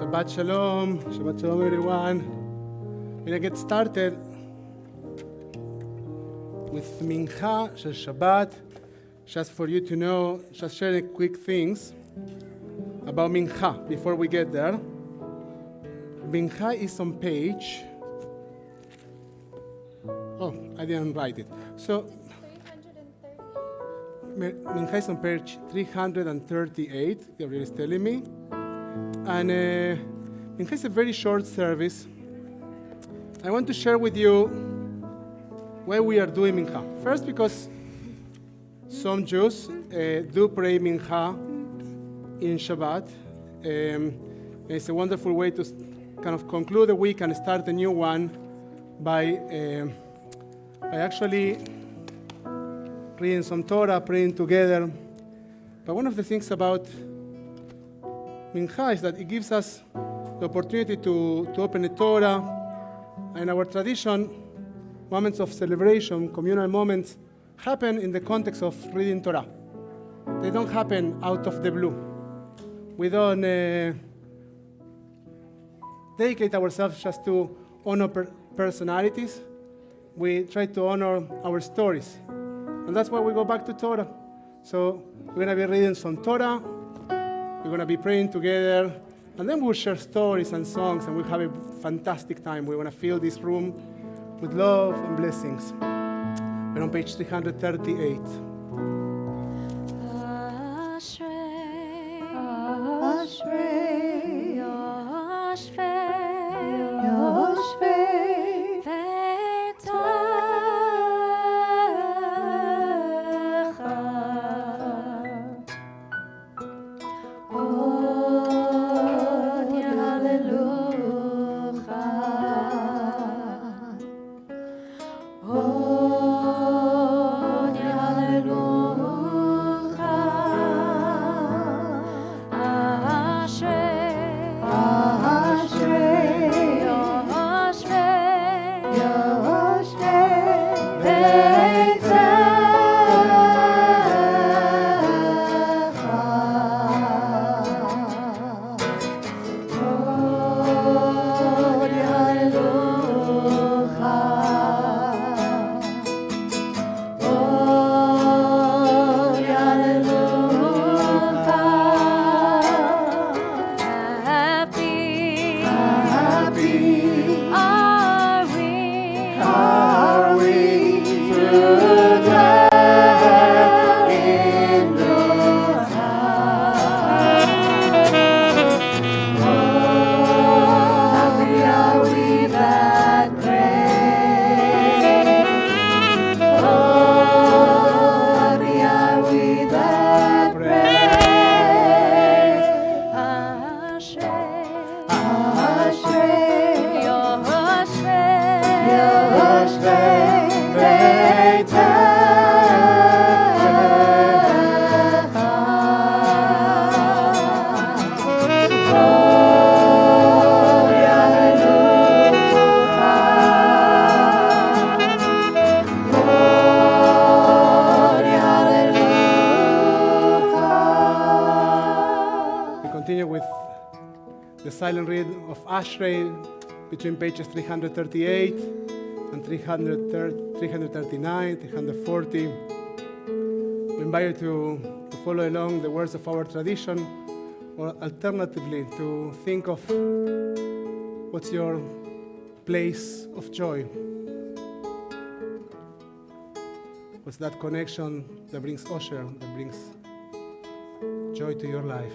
Shabbat Shalom. Shabbat Shalom, everyone. We're going to get started with Mincha Shel Shabbat. Just for you to know, just sharing quick things about Mincha before we get there. Mincha is on page... Oh, I didn't write it. So, 330. Mincha is on page 338, Gabriel is telling me. And Mincha is a very short service. I want to share with you why we are doing Mincha. First, because some Jews do pray Mincha in Shabbat. It's a wonderful way to kind of conclude the week and start a new one by actually reading some Torah, praying together. But one of the things about Mincha is that it gives us the opportunity to open the Torah. In our tradition, moments of celebration, communal moments, happen in the context of reading Torah. They don't happen out of the blue. We don't dedicate ourselves just to honor personalities. We try to honor our stories. And that's why we go back to Torah. So we're going to be reading some Torah. We're going to be praying together. And then we'll share stories and songs, and we'll have a fantastic time. We're going to fill this room with love and blessings. We're on page 338. Silent read of Ashrei between pages 338 and 339, 340. We invite you to follow along the words of our tradition, or alternatively, to think of what's your place of joy. What's that connection that brings Osher, that brings joy to your life?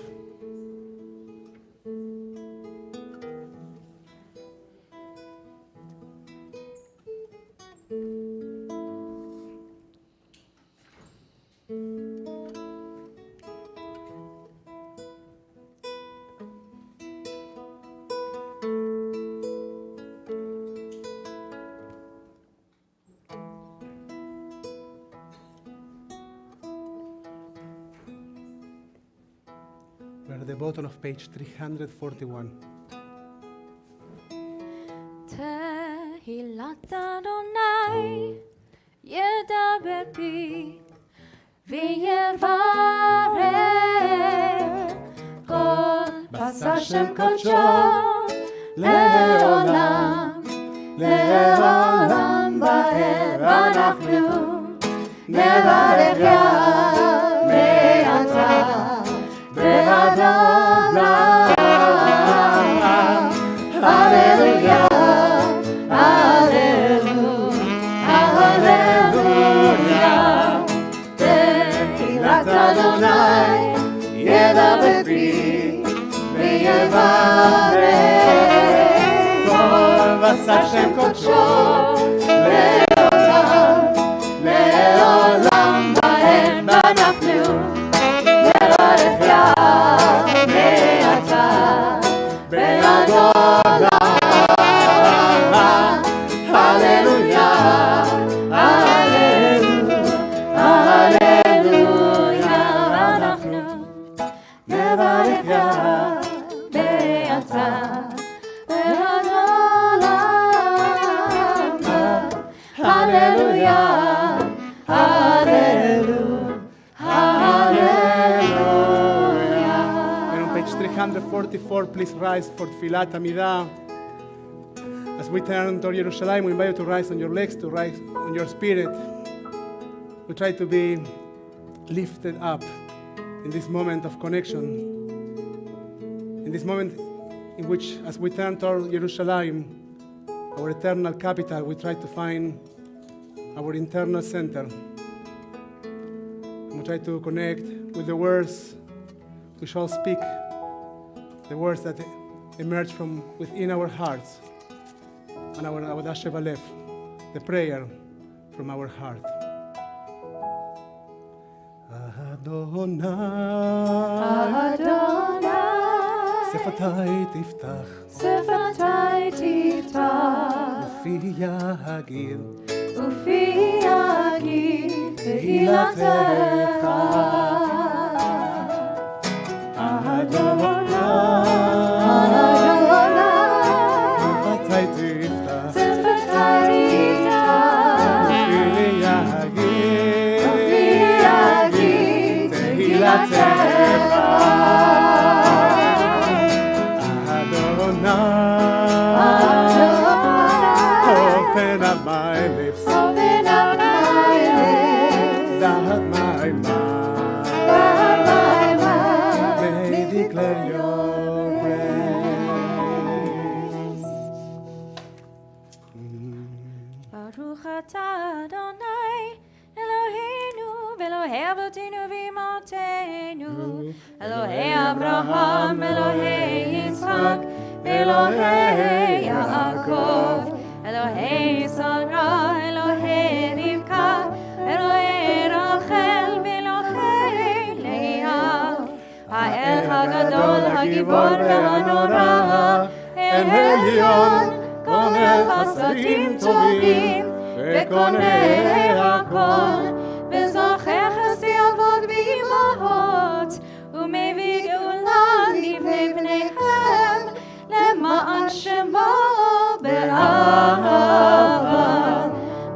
We're at the bottom of page 341. תהילת אדוני ידבר בי ויברך כל עשה שם קודשו לעולם, לעולם באר אנחנו נברך ימי אתה ועד עולם. הללויה, הללויה, הללויה, תהילת אדוני ידע בפי ויברך כל ועשה שם קודשו לעולם, לעולם בהם אנחנו נברך ימי אתה ועד עולם. הללויה, הללויה, אנחנו נברך ימי אתה ועד עולם. הללויה, And on page 344, please rise for Tfilat Amidah. As we turn toward Jerusalem, we invite you to rise on your legs, to rise on your spirit. We try to be lifted up in this moment of connection, in this moment in which, as we turn toward Jerusalem, our eternal capital, we try to find our internal center. And we try to connect with the words we shall speak, the words that emerge from within our hearts, and our Avodah Shevalef, the prayer from our heart. Adonai, Adonai, שפתי תפתח, שפתי תפתח, ופי יגיד, ופי יגיד תהילתך. Adonai, שפתי תפתח, שפתי תפתח, ופי יגיד, ופי יגיד תהילתך. Open up my lips, Open up my lips, that my mouth that my mouth may declare your praise. Baruch atah Adonai Eloheinu Elohei avotinu v'imotenu Elohei Abraham Elohei Yitzchak Elohei Yaakov Elohei Sarah Elohei Rivka Elohei Rachel Elohei Leah Ha'el HaGadol HaGibor VeHanora El Elyon Komer Chasadim Tovim וקונה הכל, וזוכר חסדי אבות ואימהות, ומביא גאולה לבני בניהם, למען שמו באהבה.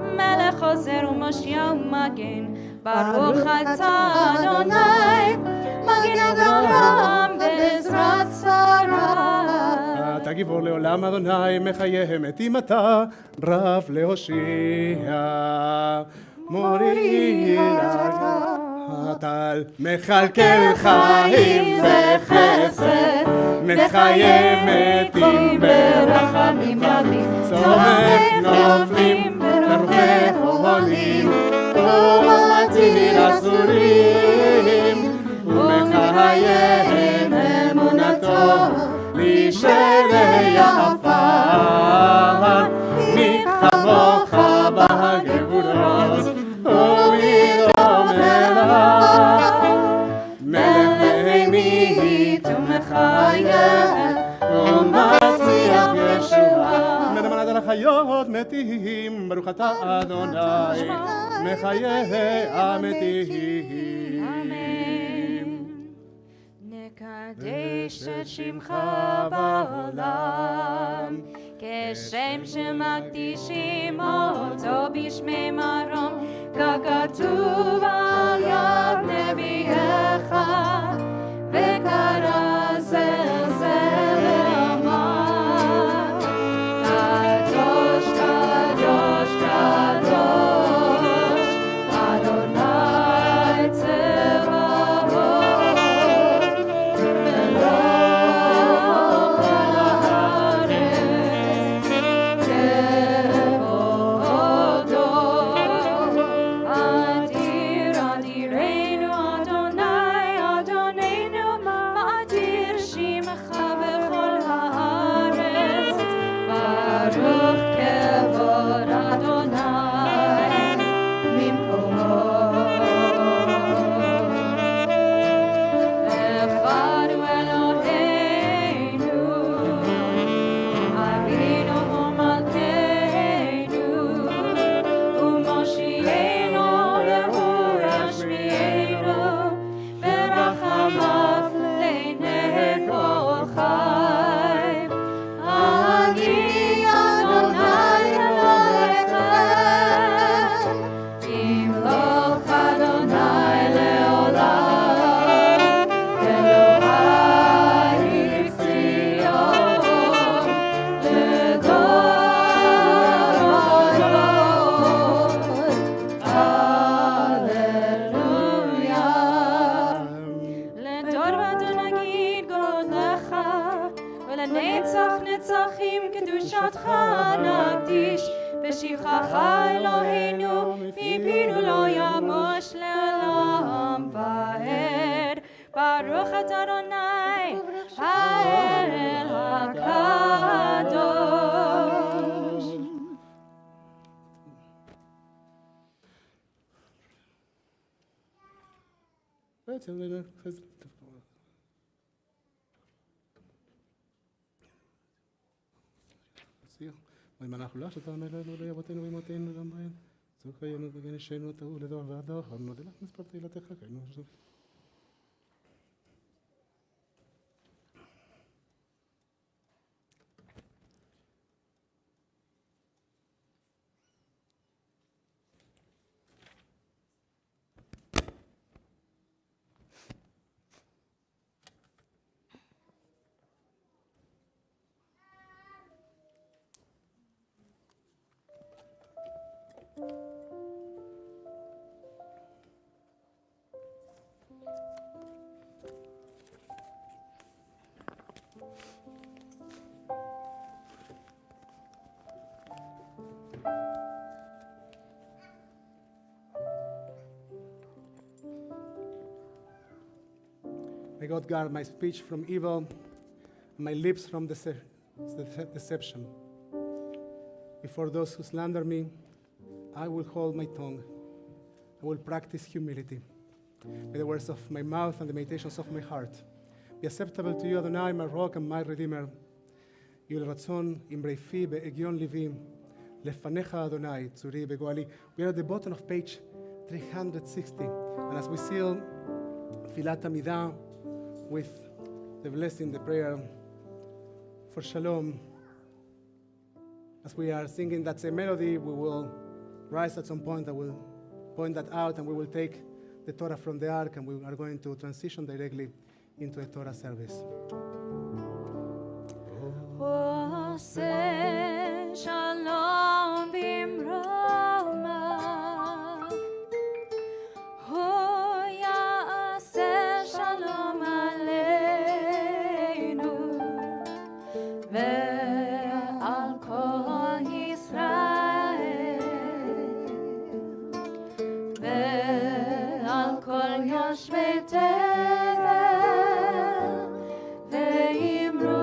מלך עוזר ומושיע ומגן, ברוך אתה אדוני, מגן אברהם בעזרת שרה. אתה גיבור לעולם אדוני, מחייהם את אימתה, רב להושיע, מוריד אתה מכלכל חיים וחסד, מחיה מתים ברחמים רבים, צומח נופלים ברופא חולים, ומטיל אסורים, ומחייהם אמונתו, לשרי עפר, מי כמוך בגבורות, ומדרום אליו, מלך בהמית ומחיה, ומצליח ישועה. מדמן על החיות מתים, ברוך אתה אדוני, מחיי המתים. נקדש את שמך בעולם, כשם שמקדישים אותו בשמי מרום, ככתוב על יד נביאך, וקרא זלזל שבחך אלוהינו, מפינו לא ימוש לעולם ועד. ברוך אתה אדוני, האל הקדוש. ואנחנו לך שאתה עמד לנו לאבותינו ואמותינו גם בהם. צור חיינו וגן אישנו תאו לדור ועד דור. נודה לך מספר תהילתך חיינו. May God guard my speech from evil, and my lips from deception. Before those who slander me, I will hold my tongue. I will practice humility. May the words of my mouth and the meditations of my heart be acceptable to you, Adonai, my rock and my redeemer. Yul ratzon imrei fi be'egion livi, lefanecha Adonai tzuri begoali. We are at the bottom of page 360, and as we seal Filat Amidah with the blessing, the prayer for Shalom, as we are singing that same melody, we will rise at some point. I will point that out, and we will take the Torah from the ark, and we are going to transition directly into a Torah service. Shalom bimroma, shalom aleinu, ve'al kol Yisrael, ve'al kol yoshvei tevel, ve'imru,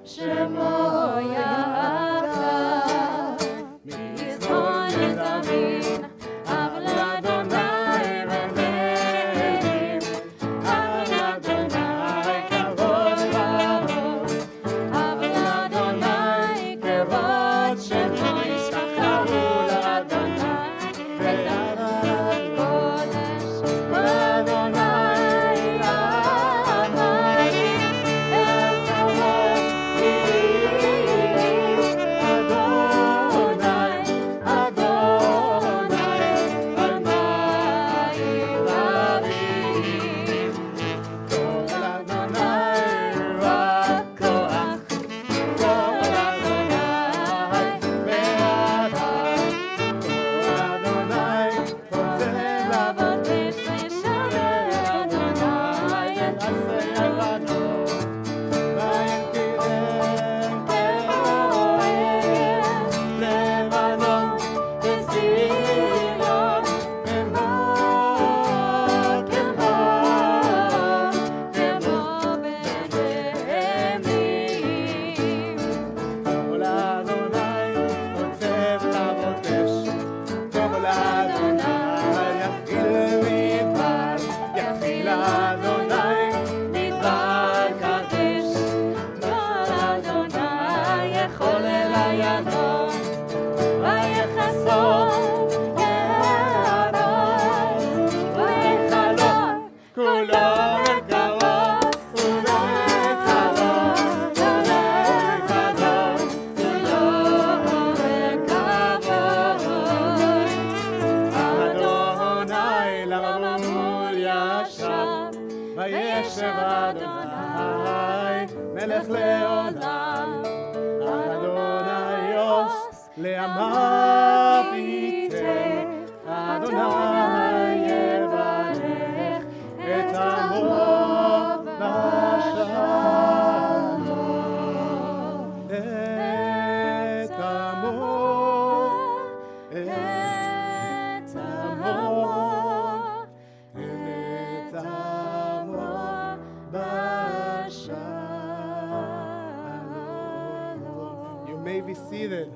Shemo Yahaka, יושב אדוני, מלך לעולם, אדוני יוס לעמיו ייתן, אדוני יברך את עמו בשלום, את עמו, את עמו, את עמו בשלום. You may be seated.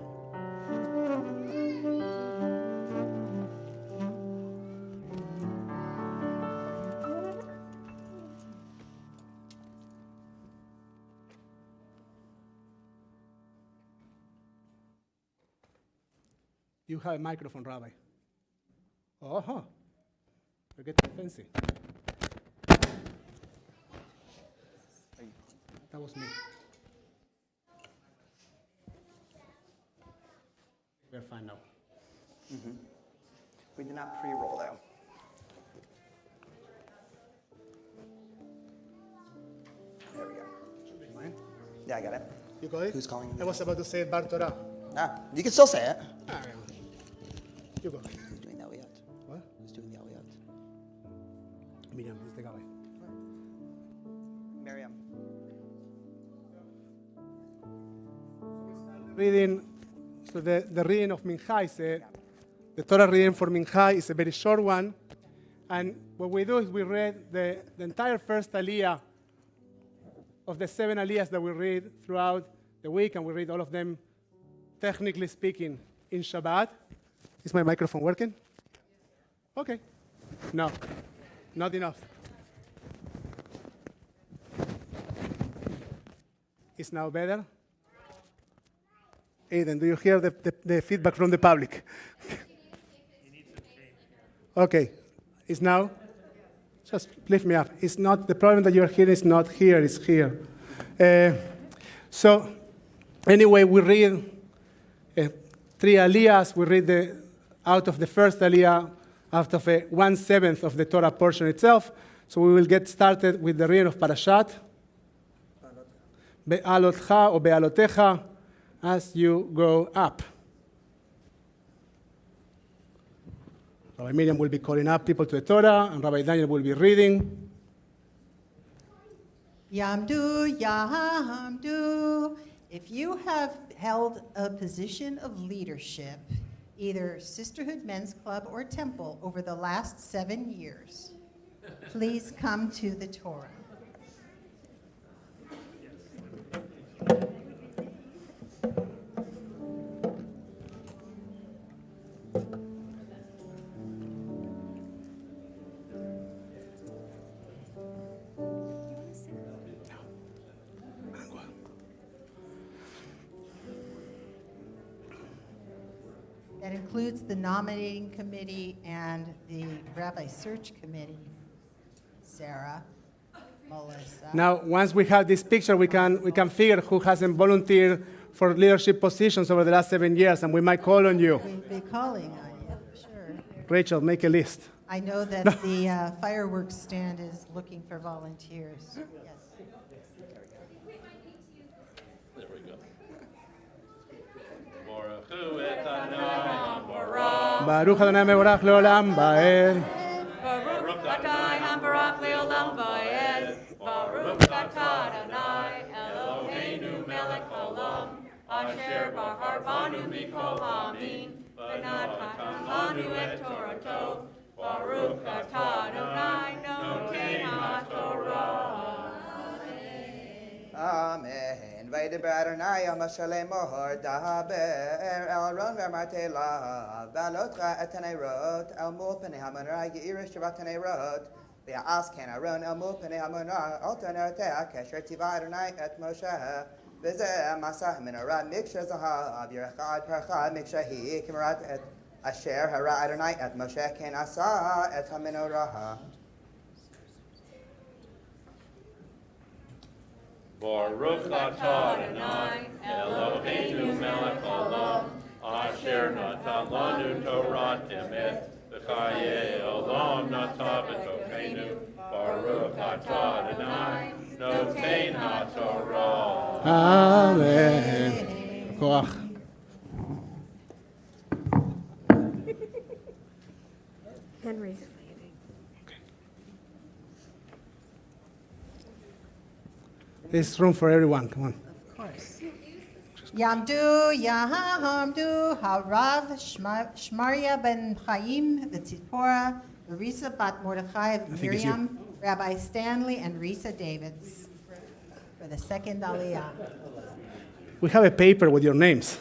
You have a microphone, Rabbi. Oh, you're getting fancy. That was me. We're fine now. We did not pre-roll though. There we go. Mine? Yeah, I got it. You got it? Who's calling? I was about to say it, Bar Torah. Ah, you can still say it. You go. Who's doing the Aliyot? What? Who's doing the Aliyot? Miriam, is the guy. Miriam. Reading, so the reading of Mincha is the Torah reading for Mincha is a very short one. And what we do is we read the entire first Aliyah of the 7 Aliyahs that we read throughout the week, and we read all of them, technically speaking, in Shabbat. Is my microphone working? Okay. No, not enough. Is now better? Aiden, do you hear the feedback from the public? Okay. Is now? Just lift me up. It's not, the problem that you're hearing is not here, it's here. So, anyway, we read 3 Aliyahs. We read out of the first Aliyah, out of 1/7 of the Torah portion itself. So we will get started with the reading of Parashat. Be'alotcha or Be'alotecha, as you go up. Rabbi Miriam will be calling up people to the Torah, and Rabbi Daniel will be reading. Yamdu, Yamdu. If you have held a position of leadership, either Sisterhood Men's Club or Temple, over the last 7 years, please come to the Torah. That includes the nominating committee and the Rabbi Search Committee. Sarah, Melissa. Now, once we have this picture, we can figure who hasn't volunteered for leadership positions over the last 7 years, and we might call on you. We'll be calling on you, sure. Rachel, make a list. I know that the fireworks stand is looking for volunteers. Yes. Baruch Adonai mevorach leolam ba'ed. Baruch atah hambarach leolam va'ed. Baruch atah Adonai Eloheinu melech haolam. Asher bahar banu mikol ha'amin. V'natan lanu et Torato. Baruch atah Adonai noten ha'torah. Amen. Vaydeber Adonai al Moshe Moher daber el ron v'amarte la v'alotcha et hanerot el mul pnei hamonah ye'irish shavat hanerot v'ya'as ken Aaron el mul pnei hamonah al taneroteh kesher tiva Adonai et Moshe v'zeh masah menorah miksha zahav yerachad parachad miksha hi k'merat et asher hara Adonai et Moshe ken asa et hamenorah. Baruch atah Adonai Eloheinu melech haolam asher natan lanu Torah emet v'chayei olam natan b'tocheinu. Baruch atah Adonai, notein haTorah. Amen. Koach. Henry's leaving. There's room for everyone. Come on. Of course. Yamdu, Yahamdu, Harav, Shmaria ben Chaim, the Tzipora, Risa bat Mordechai, think it's Miriam, Rabbi Stanley, and Risa Davids for the second Aliyah. We have a paper with your names.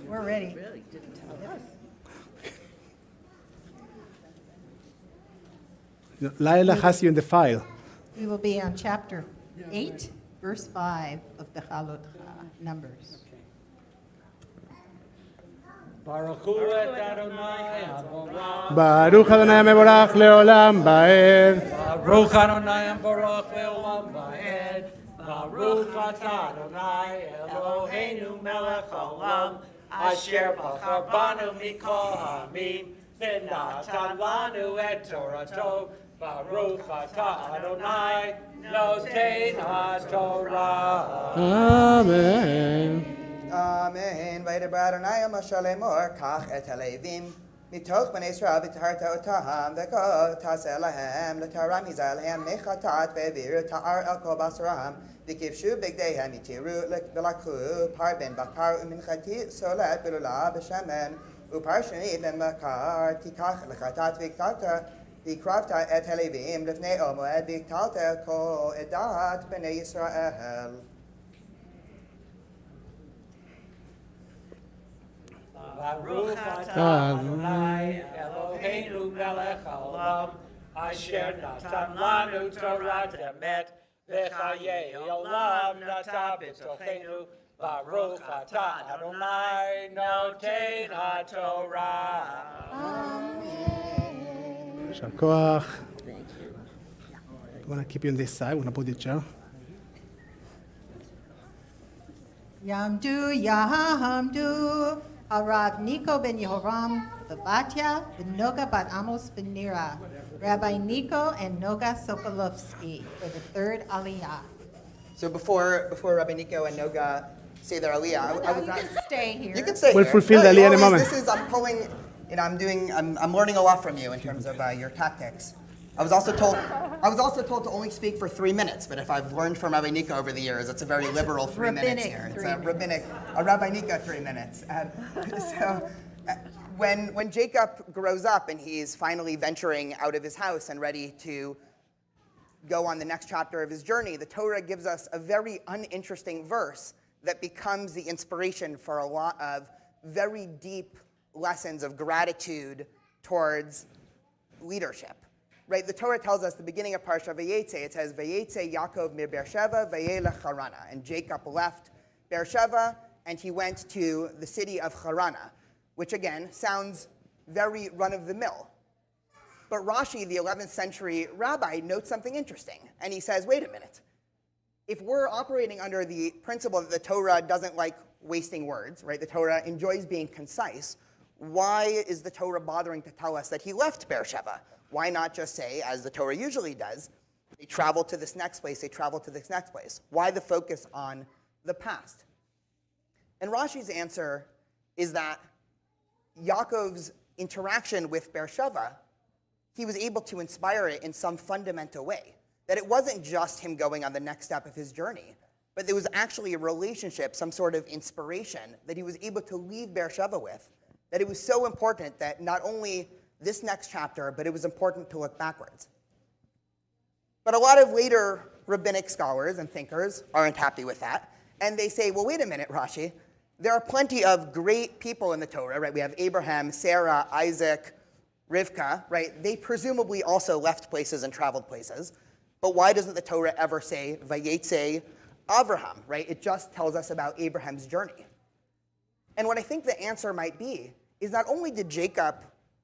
We're ready. Laila has you in the file. We will be on chapter 8, verse 5 of the Chalot Numbers. Baruch hu et Adonai Aborach. Baruch Adonai mevorach leolam ba'ed. Baruch Adonai Aborach leolam va'ed. Baruch atah Adonai Eloheinu melech haolam. Asher bachar banu mikol ha'amim. V'natan lanu et Torato. Baruch atah Adonai notein haTorah. Amen. Amen. וידבר אדוני אל משה לאמור, קח את הלווים מתוך בני ישראל וטהרת אותם, וכה תעשה להם לטהרה מזה להם מחטאת והעבירו טהר אל כל בשרם, וכבשו בגדיהם יתירו ולקחו פר בן בקר ומנחתי סולת ולולה בשמן, ופר שני בן בקר תיקח לחטאת והקרבת את הלווים לפני המועד והקטלת כל עדת בני ישראל. Baruch atah Adonai Eloheinu melech haolam, asher natan lanu Torah emet, v'chayei olam nata b'tochenu. Baruch atah Adonai notein haTorah. Shal koach. I'm going to keep you on this side. We're going to put the chair. Yamdu, Yahamdu, Rabbi Nico ben Yehoram, the Batya, the Noga bat Amos ben Nira, Rabbi Nico and Noga Sokolovsky for the third Aliyah. So before Rabbi Nico and Noga say their aliyah, I was You can stay here. You can stay We'll here. fulfill the you aliyah in a always- moment. This is, I'm pulling, I'm learning a lot from you in terms of your tactics. I was also told to only speak for 3 minutes, but if I've learned from Rabbi Nico over the years, it's a very liberal 3 minutes Rabbinic here. It's 3 a Rabbi Nico 3 minutes. When Jacob grows up and he's finally venturing out of his house and ready to go on the next chapter of his journey, the Torah gives us a very uninteresting verse that becomes the inspiration for a lot of very deep lessons of gratitude towards leadership. Right, the Torah tells us the beginning of Parsha Vayetze, it says, Vayetze Yaakov mir Beersheva vayelech Harana. And Jacob left Beersheva and he went to the city of Harana, which again sounds very run-of-the-mill. But Rashi, the 11th century rabbi, notes something interesting. And he says, wait a minute. If we're operating under the principle that the Torah doesn't like wasting words, right? The Torah enjoys being concise. Why is the Torah bothering to tell us that he left Beersheva? Why not just say, as the Torah usually does, they travel to this next place, they travel to this next place? Why the focus on the past? And Rashi's answer is that Yaakov's interaction with Beersheva, he was able to inspire it in some fundamental way. That it wasn't just him going on the next step of his journey, but there was actually a relationship, some sort of inspiration that he was able to leave Beersheva with, that it was so important that not only this next chapter, but it was important to look backwards. But a lot of later rabbinic scholars and thinkers aren't happy with that, and they say, well, wait a minute, Rashi, there are plenty of great people in the Torah, right? We have Abraham, Sarah, Isaac, Rivka, right? They presumably also left places and traveled places, but why doesn't the Torah ever say, Vayetze Avraham, right? It just tells us about Abraham's journey. And what I think the answer might be is not only did Jacob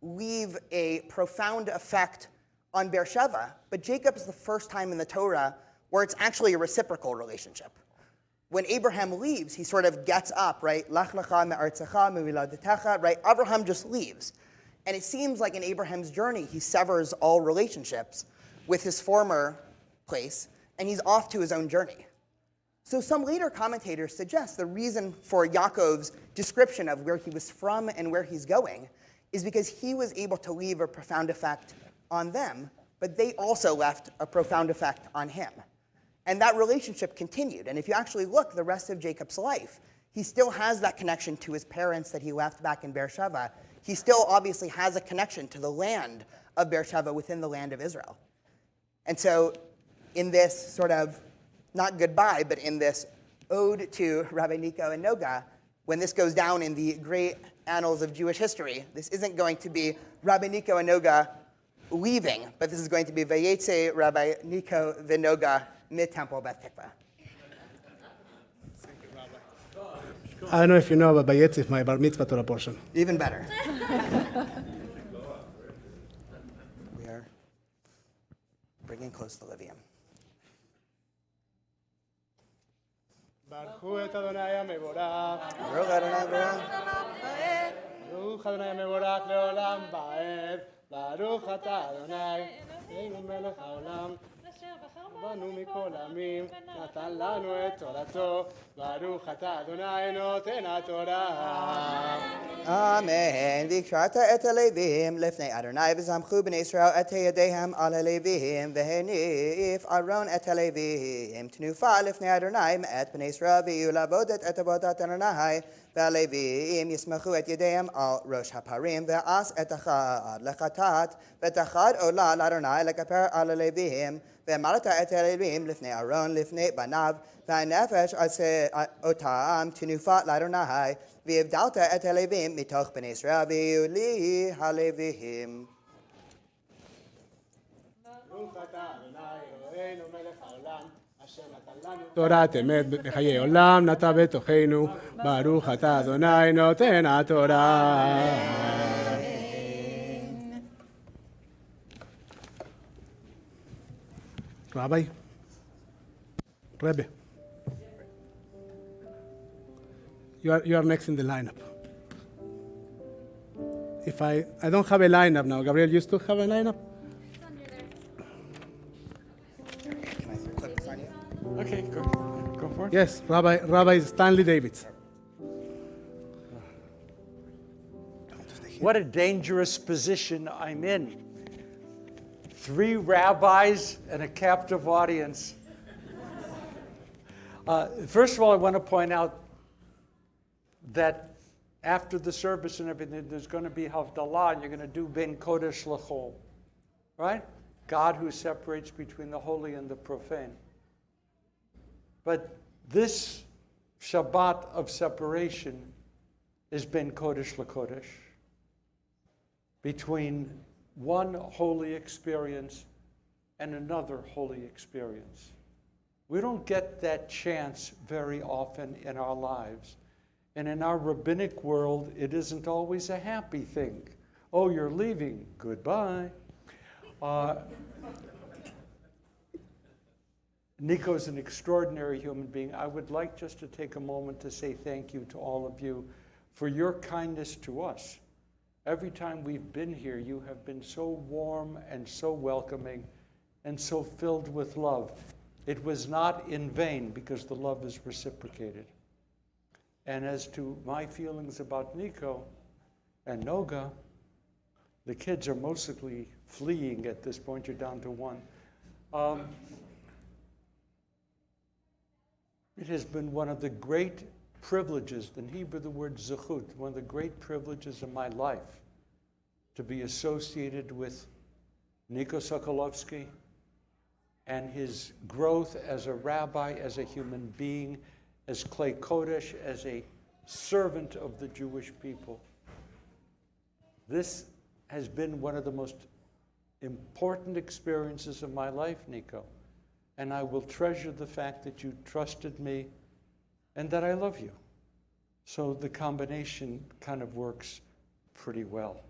leave a profound effect on Beersheva, but Jacob is the first time in the Torah where it's actually a reciprocal relationship. When Abraham leaves, he sort of gets up, right? Lach lecha me'artzecha me'miladetecha, right? Abraham just leaves. And it seems like in Abraham's journey, he severs all relationships with his former place, and he's off to his own journey. So some later commentators suggest the reason for Yaakov's description of where he was from and where he's going is because he was able to leave a profound effect on them, but they also left a profound effect on him. And that relationship continued. And if you actually look the rest of Jacob's life, he still has that connection to his parents that he left back in Beersheba. He still obviously has a connection to the land of Beersheba within the land of Israel. And so in this sort of, not goodbye, but in this ode to Rabbi Nico and Noga, when this goes down in the great annals of Jewish history, this isn't going to be Rabbi Nico and Noga leaving, but this is going to be Vayetze Rabbi Nico V'Noga mid-temple Beth Tikvah. I don't know if you know, but Bayetz is my bar mitzvah Torah portion. Even better. We are bringing close to Livium. ברכו את אדוני המבורך, Baruch Adonai Baruch. ברוך אדוני המבורך לעולם ועד, ברוך אתה אדוני, אלוהינו מלך העולם, אשר בחר בנו מכל עמים, נתן לנו את תורתו, ברוך אתה אדוני נותן התורה. Amen. Vikrat et Levim lifnei Adonai v'zamchu b'nei Yisrael et yedeihem al Levim v'henif Aaron et Levim tnufa lifnei Adonai et b'nei Yisrael v'yu lavodet et avodat Adonai v'Levim yismachu et yedeihem al Rosh Haparim v'as et achad lechatat v'tachad ola l'Adonai lekaper al Levim v'malata et Levim lifnei Aaron lifnei banav v'nefesh otam tnufa l'Adonai והבדלת את הלווים מתוך בני ישראל ויהיו לי הלווים. ברוך אתה אדוני אלוהינו מלך העולם אשר נתן לנו תורת אמת בחיי עולם נטע בתוכנו ברוך אתה אדוני נותן התורה. Rabbi, Rebbe, you are next in the lineup. If I don't have a lineup now, Gabriel used to have a lineup. Can I clip this on you? Okay, go for it. Yes, Rabbi Stanley Davids. What a dangerous position I'm in. 3 rabbis and a captive audience. First of all, I want to point out that after the service and everything, there's going to be Havdalah, and you're going to do Ben Kodesh L'Chol, right? God who separates between the holy and the profane. But this Shabbat of separation is Ben Kodesh L'Kodesh, between one holy experience and another holy experience. We don't get that chance very often in our lives. And in our rabbinic world, it isn't always a happy thing. Oh, you're leaving. Goodbye. Nico's an extraordinary human being. I would like just to take a moment to say thank you to all of you for your kindness to us. Every time we've been here, you have been so warm and so welcoming and so filled with love. It was not in vain because the love is reciprocated. And as to my feelings about Nico and Noga, the kids are mostly fleeing at this point. You're down to 1. It has been one of the great privileges, in Hebrew the word zechut, one of the great privileges of my life to be associated with Nico Sokolovsky and his growth as a rabbi, as a human being, as Klei Kodesh, as a servant of the Jewish people. This has been one of the most important experiences of my life, Nico. And I will treasure the fact that you trusted me and that I love you. So the combination kind of works pretty well.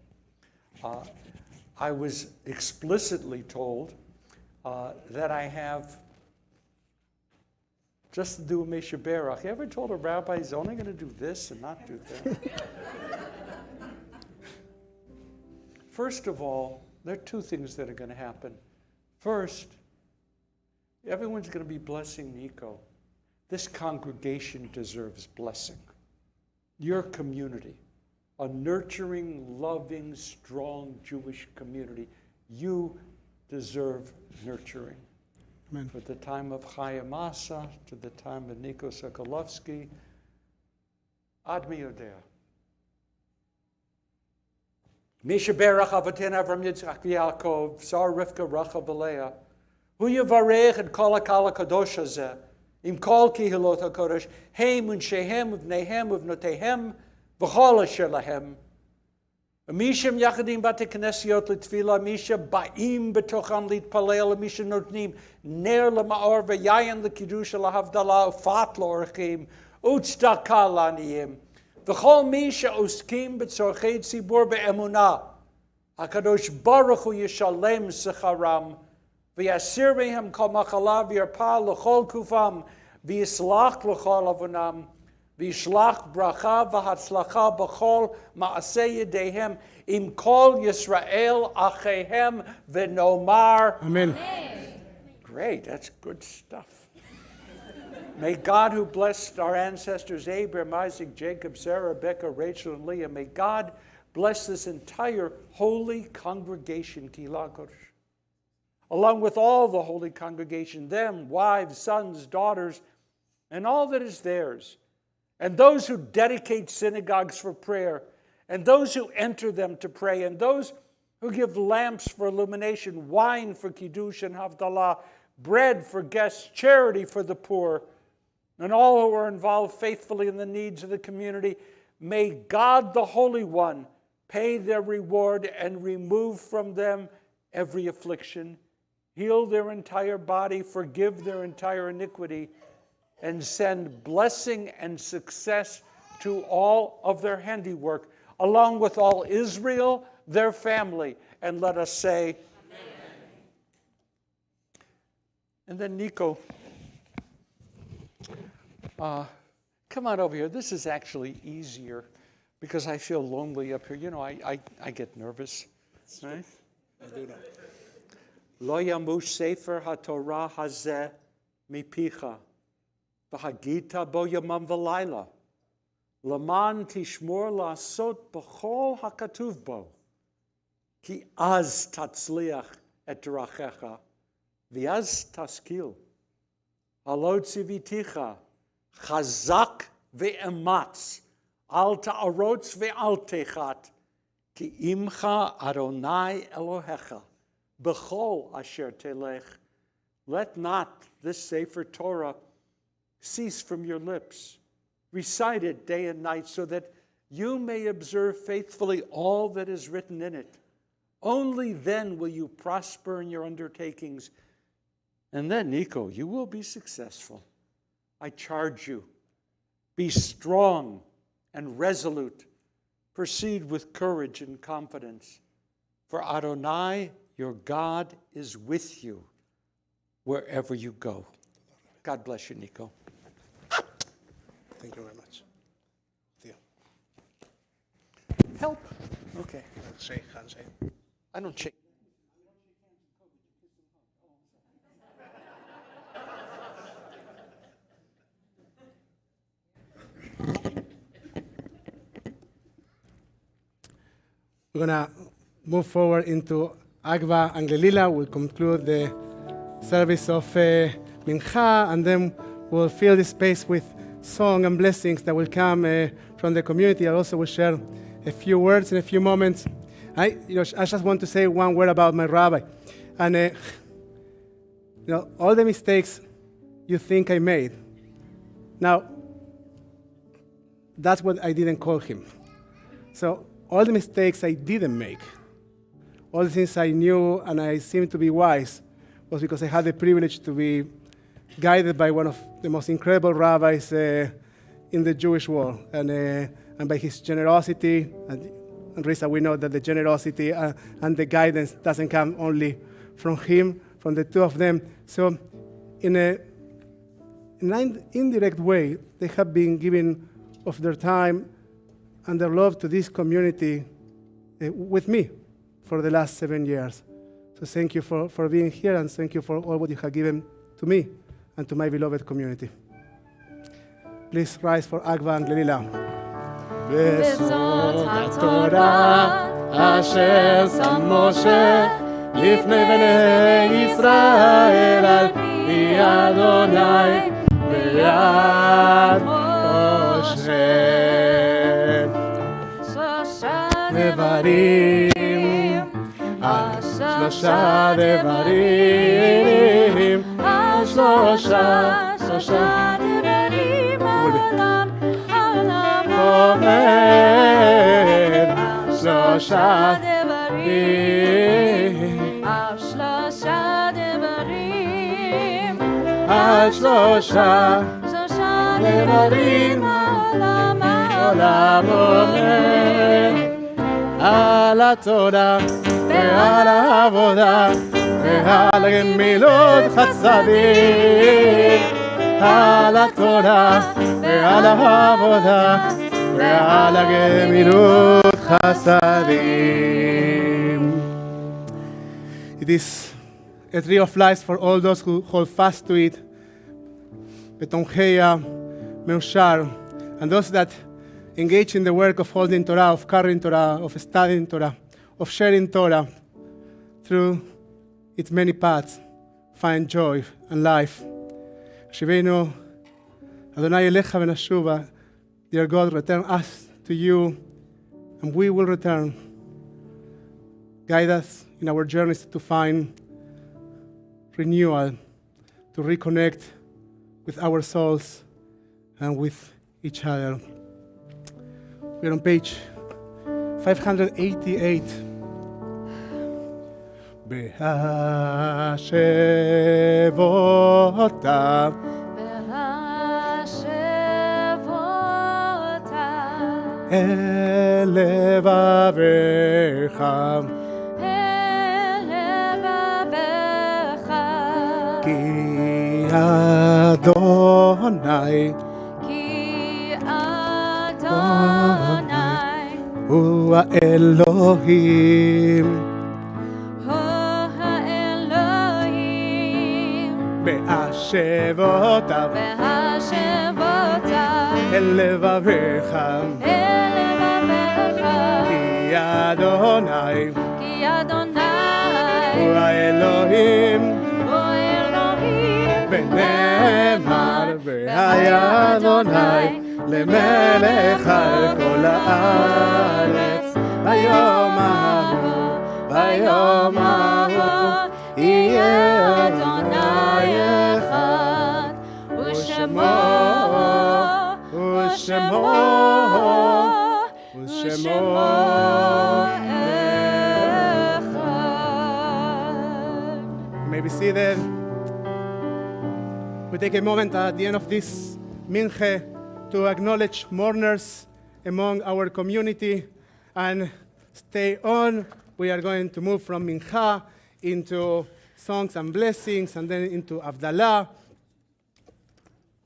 I was explicitly told that I have just to do a Mesha Berach. You ever told a rabbi he's only going to do this and not do that? First of all, there are 2 things that are going to happen. First, everyone's going to be blessing Nico. This congregation deserves blessing. Your community, a nurturing, loving, strong Jewish community, you deserve nurturing. Amen. For the time of Chaya Masa, to the time of Nico Sokolovsky, Ad mi yodea. Misha berach avatin Avram Yitzchak Yaakov, Sar Rivka Rachav Leah, hu yivarech et kol hakal hakadosh hazeh, im kol kihilot hakodesh, hem u'nshehem uvneihem uvnotehem, v'chol asher lahem. Misham yachadim bate knesiot litfila, Misha ba'im betocham litpalel, Misha notnim ner lema'or v'yayin l'kiddush l'havdalah ufat l'orchim, u'tzedakah l'aniyim. V'chol Misha oskim b'tzorchei tzibur be'emunah, HaKadosh Baruch Hu yishalem secharam, v'yasir mehem kol machala v'yarpa l'chol kufam, v'yislach l'chol avonam, v'yishlach bracha v'hatzlacha b'chol ma'aseh yedehem, im kol Yisrael achehem v'nomar. Amen. Great, that's good stuff. May God, who blessed our ancestors Abraham, Isaac, Jacob, Sarah, Rebecca, Rachel, and Leah, may God bless this entire holy congregation, Kihila Kodesh, along with all the holy congregation, them, wives, sons, daughters, and all that is theirs, and those who dedicate synagogues for prayer, and those who enter them to pray, and those who give lamps for illumination, wine for Kiddush and Havdalah, bread for guests, charity for the poor, and all who are involved faithfully in the needs of the community. May God the Holy One pay their reward and remove from them every affliction, heal their entire body, forgive their entire iniquity, and send blessing and success to all of their handiwork, along with all Israel, their family. And let us say, Amen. And then Nico, come on over here. This is actually easier because I feel lonely up here. You know, I get nervous. Right? I do know. Lo yamush sefer haTorah hazeh mipicha, v'hagita bo yamam v'layla, laman tishmor la'asot b'chol hakatuv bo, ki az tatzliach et drachecha, v'az taskil, halo tziviticha, chazak ve'ematz, al ta'arotz ve'al techat, ki imcha Adonai Elohecha, b'chol asher telech. Let not this Sefer Torah cease from your lips. Recite it day and night so that you may observe faithfully all that is written in it. Only then will you prosper in your undertakings. And then, Nico, you will be successful. I charge you, be strong and resolute. Proceed with courage and confidence. For Adonai, your God, is with you wherever you go. God bless you, Nico. Thank you very much. Theo. Help. Okay. Shake hands. I don't shake. We're going to move forward into Agba and Gelila. We'll conclude the service of Mincha, and then we'll fill the space with song and blessings that will come from the community. I also will share a few words in a few moments. I just want to say one word about my rabbi. And all the mistakes you think I made, now, that's what I didn't call him. So all the mistakes I didn't make, all the things I knew and I seemed to be wise, was because I had the privilege to be guided by one of the most incredible rabbis in the Jewish world, and by his generosity. And Risa, we know that the generosity and the guidance doesn't come only from him, from the two of them. So in an indirect way, they have been giving of their time and their love to this community with me for the last 7 years. So So thank you for being here, and thank you for all what you have given to me and to my beloved community. Please rise for Agva and Glililah. בסוד התורה אשר שם משה לפני בני ישראל על פי אדוני ביד משה. שלושה דברים, שלושה דברים, שלושה דברים העולם עומד, שלושה דברים, שלושה דברים, שלושה דברים העולם עומד, על התורה ועל העבודה ועל גמילות חסדים, על התורה ועל העבודה ועל גמילות חסדים. It is a tree of life for all those who hold fast to it, Betoncheya, Meushar, and those that engage in the work of holding Torah, of carrying Torah, of studying Torah, of sharing Torah through its many paths, find joy and life. Shivenu, Adonai Elecha v'nashuva, dear God, return us to you, and we will return. Guide us in our journeys to find renewal, to reconnect with our souls and with each other. We're on page 588. Behashevota. Elevavecha. Ki Adonai. Hu Elohim. Be'ashevota. Elevavecha. Ki Adonai. Hu Elohim. ונאמר והיה אדוני למלך על כל הארץ ביום ההוא יהיה אדוני אחד ושמו אחד. You may be seated. We take a moment at the end of this Mincha to acknowledge mourners among our community and stay on. We are going to move from Mincha into songs and blessings and then into Havdalah.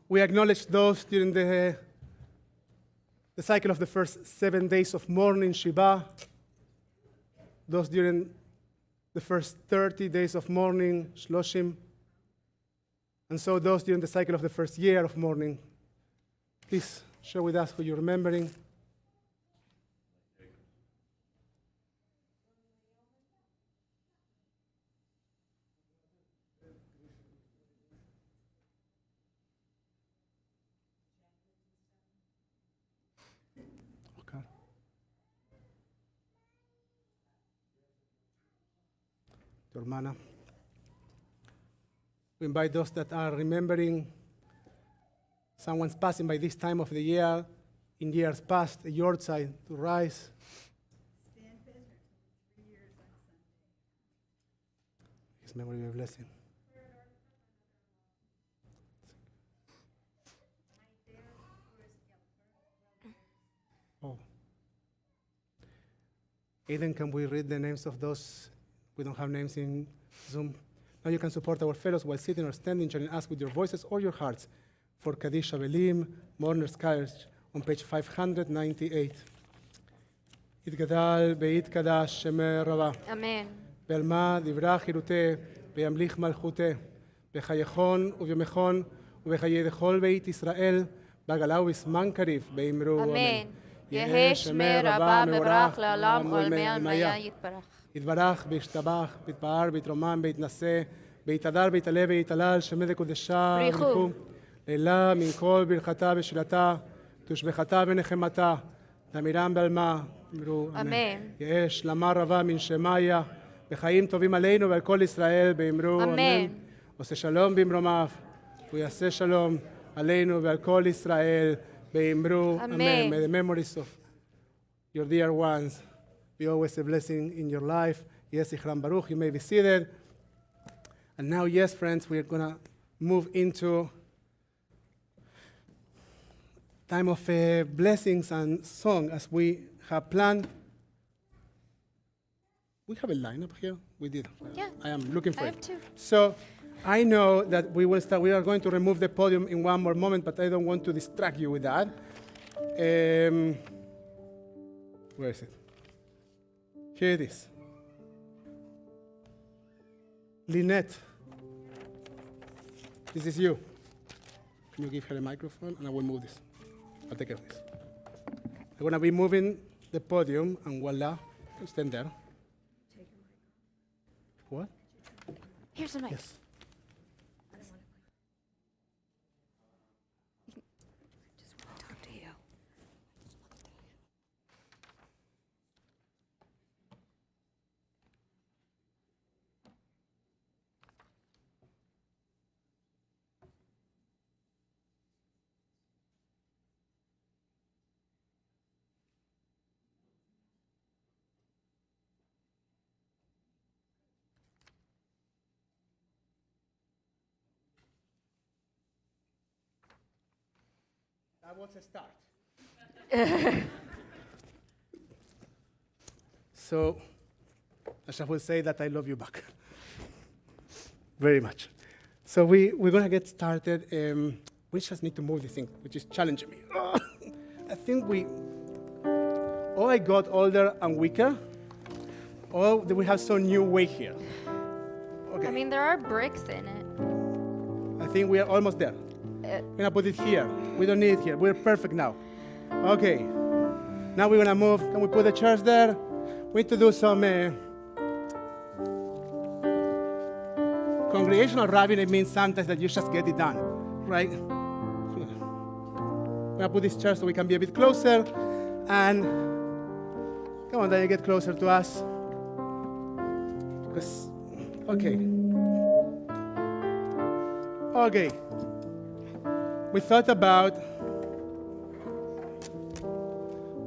We acknowledge those during the cycle of the first 7 days of mourning, Shabbat, those during the first 30 days of mourning, Shloshim, and so those during the cycle of the first year of mourning. Please share with us who you're remembering. Okay. Tu hermana. We invite those that are remembering someone's passing by this time of the year, in years past, a yahrzeit, to rise. His memory be a blessing. Oh. Aiden, can we read the names of those? We don't have names in Zoom. Now you can support our fellows while sitting or standing, joining us with your voices or your hearts for Kaddish Avelim, Mourner's Kaddish on page 598. Itgadal beit Kadash Shemer Rava. Amen. בעלמא דברה חירותה, וימליך מלכותה, בחייכון וביומכון, ובחיי דכל בית ישראל, בגלה ובזמן קריב, באמרו אמן. יהא שמי רבה מברך לעולם עולמי עלמיה יתברך. יתברך, בישתבח, ביתפאר, ביתרומם, ביתנשא, ביתהדר, ביתעלה, ויתהלל, שמי דקודשה, בריחו. לילה מן כל ברכתה ושלתה, תושבחתה ונחמתה, תמירם בעלמא, אמרו אמן. יהא שלמה רבה מן שמיה, בחיים טובים עלינו ועל כל ישראל, באמרו אמן. עושה שלום במרומיו, הוא יעשה שלום עלינו ועל כל ישראל, באמרו אמן. May the memories of your dear ones be always a blessing in your life. Yes, Zichram Baruch, you may be seated. And now, yes, friends, we're going to move into time of blessings and song as we have planned. We have a lineup here? We did. Yeah. I am looking for I it. have two. So I know that we will start. We are going to remove the podium in one more moment, but I don't want to distract you with that. Where is it? Here it is. Lynette, this is you. Can you give her a microphone? And I will move this. I'll take care of this. I'm going to be moving the podium, and voila, you stand there. What? Here's the mic. Yes. Just want to talk to you. That was a start. So, I will say that I love you back. Very much. So we're going to get started. We just need to move this thing, which is challenging me. I think I got older and weaker, or we have some new weight here. Okay. I mean, there are bricks in it. I think we are almost there. We're gonna put it here. We don't need it here. We're perfect now. Okay. Now we're gonna move. Can we put the chairs there? We need to do some congregational rapping. It means sometimes that you just get it done, right? We're gonna put these chairs so we can be a bit closer. And come on, Daniel, get closer to us. Because, okay. Okay. We thought about,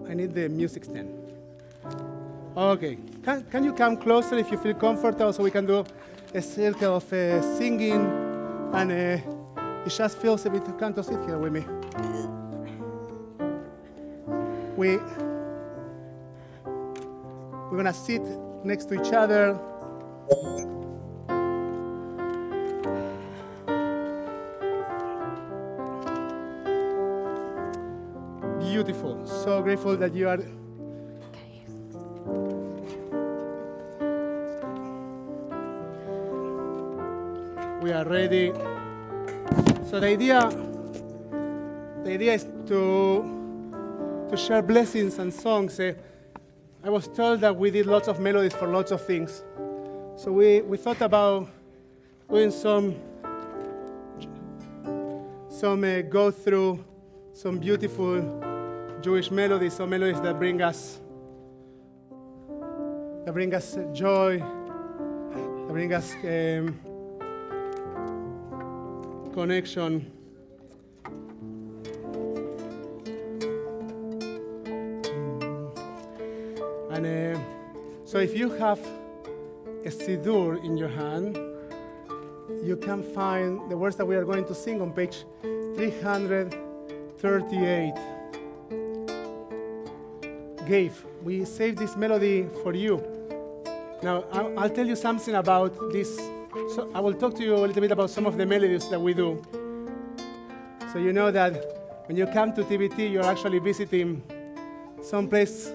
I need the music stand. Okay, can you come closer if you feel comfortable so we can do a circle of singing and it just feels a bit, come to sit here with me. We're gonna sit next to each other. Beautiful. So grateful that you are. Okay. We are ready. So the idea is to share blessings and songs. I was told that we did lots of melodies for lots of things. So we thought about doing some go through some beautiful Jewish melodies, some melodies that bring us joy, that bring us connection. And so if you have a siddur in your hand, you can find the words that we are going to sing on page 338. Gabe, we saved this melody for you. Now, I'll tell you something about this. So I will talk to you a little bit about some of the melodies that we do. So you know that when you come to TBT, you're actually visiting some place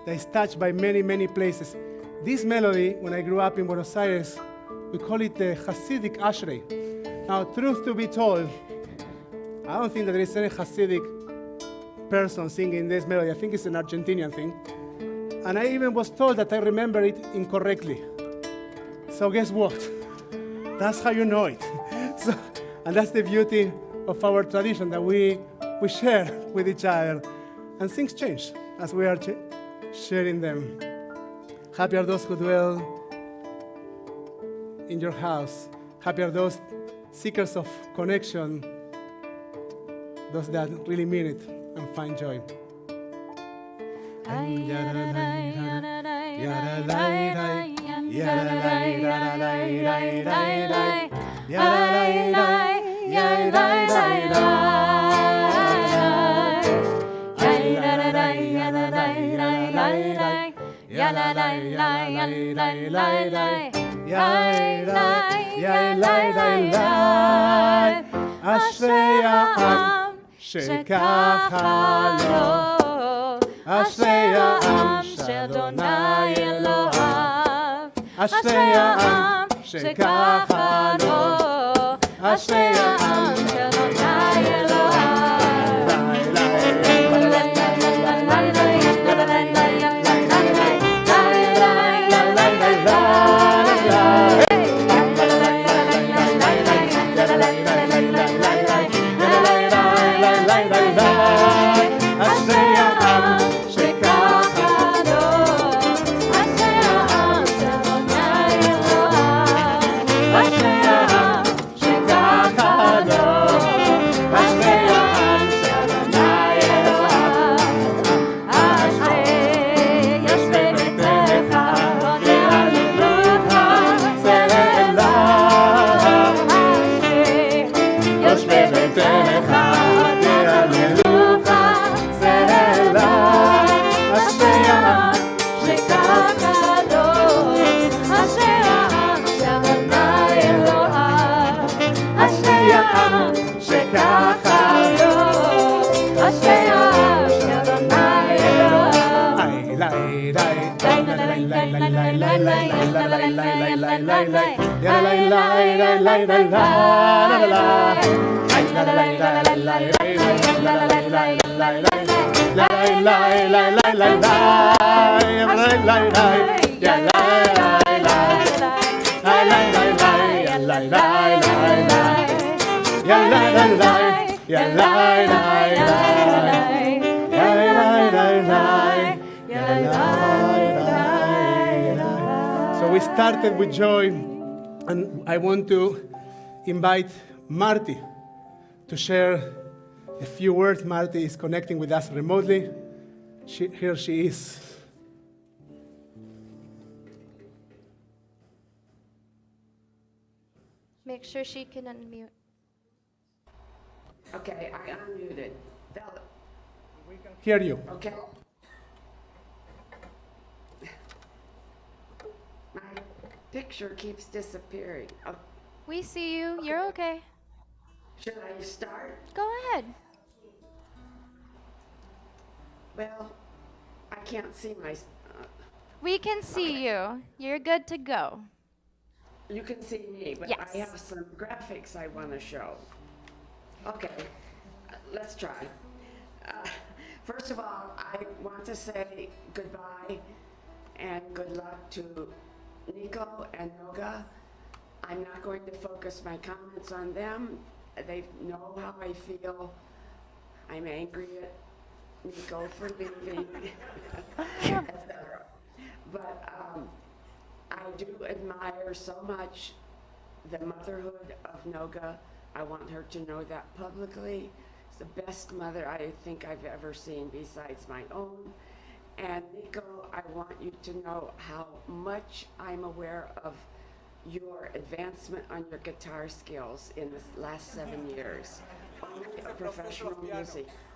that is touched by many, many places. This melody, when I grew up in Buenos Aires, we call it the Hasidic Ashrei. Now, truth to be told, I don't think that there is any Hasidic person singing this melody. I think it's an Argentinian thing. And I even was told that I remember it incorrectly. So guess what? That's how you know it. And that's the beauty of our tradition, that we share with each other. And things change as we are sharing them. Happy are those who dwell in your house. Happy are those seekers of connection, those that really mean it and find joy. אשרי העם שככה לו, אשרי העם שאדוני אלוהיו, אשרי העם שככה לו, אשרי העם שאדוני אלוהיו. So we started with joy, and I want to invite Marty to share a few words. Marty is connecting with us remotely. Here she is. Make sure she can unmute. Okay, I unmuted. Hear you. Okay. My picture keeps disappearing. Oh, We see you. You're okay. should I start? Go ahead. Well, I can't see my. We can see you. You're good to go. You can see me, but Yes. I have some graphics I want to show. Okay, let's try. First of all, I want to say goodbye and good luck to Nico and Noga. I'm not going to focus my comments on them. They know how I feel. I'm angry at Nico for leaving, etc. But I do admire so much the motherhood of Noga. I want her to know that publicly. It's the best mother I think I've ever seen besides my own. And Nico, I want you to know how much I'm aware of your advancement on your guitar skills in the last 7 years. Only a professional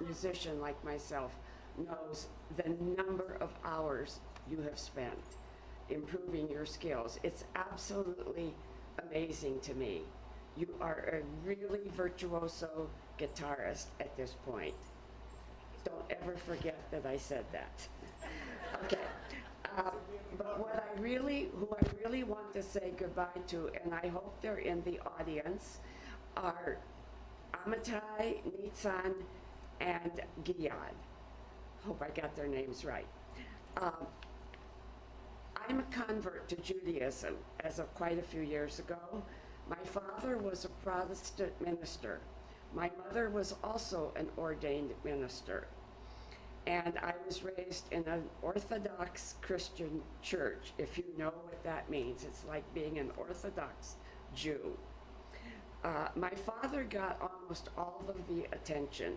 musician like myself knows the number of hours you have spent improving your skills. It's absolutely amazing to me. You are a really virtuoso guitarist at this point. Don't ever forget that I said that. Okay, but what I who I really want to say goodbye to, and I hope they're in the audience, are Amitai, Nitzan, and Giyad. Hope I got their names right. I'm a convert to Judaism as of quite a few years ago. My father was a Protestant minister. My mother was also an ordained minister. And I was raised in an Orthodox Christian church, if you know what that means. It's like being an Orthodox Jew. My father got almost all of the attention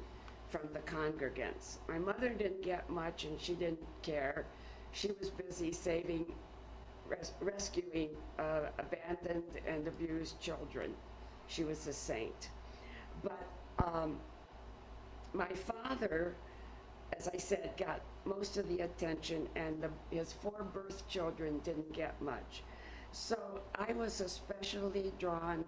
from the congregants. My mother didn't get much, and she didn't care. She was busy rescuing abandoned and abused children. She was a saint. But my father, as I said, got most of the attention, and his 4 birth children didn't get much. So I was especially drawn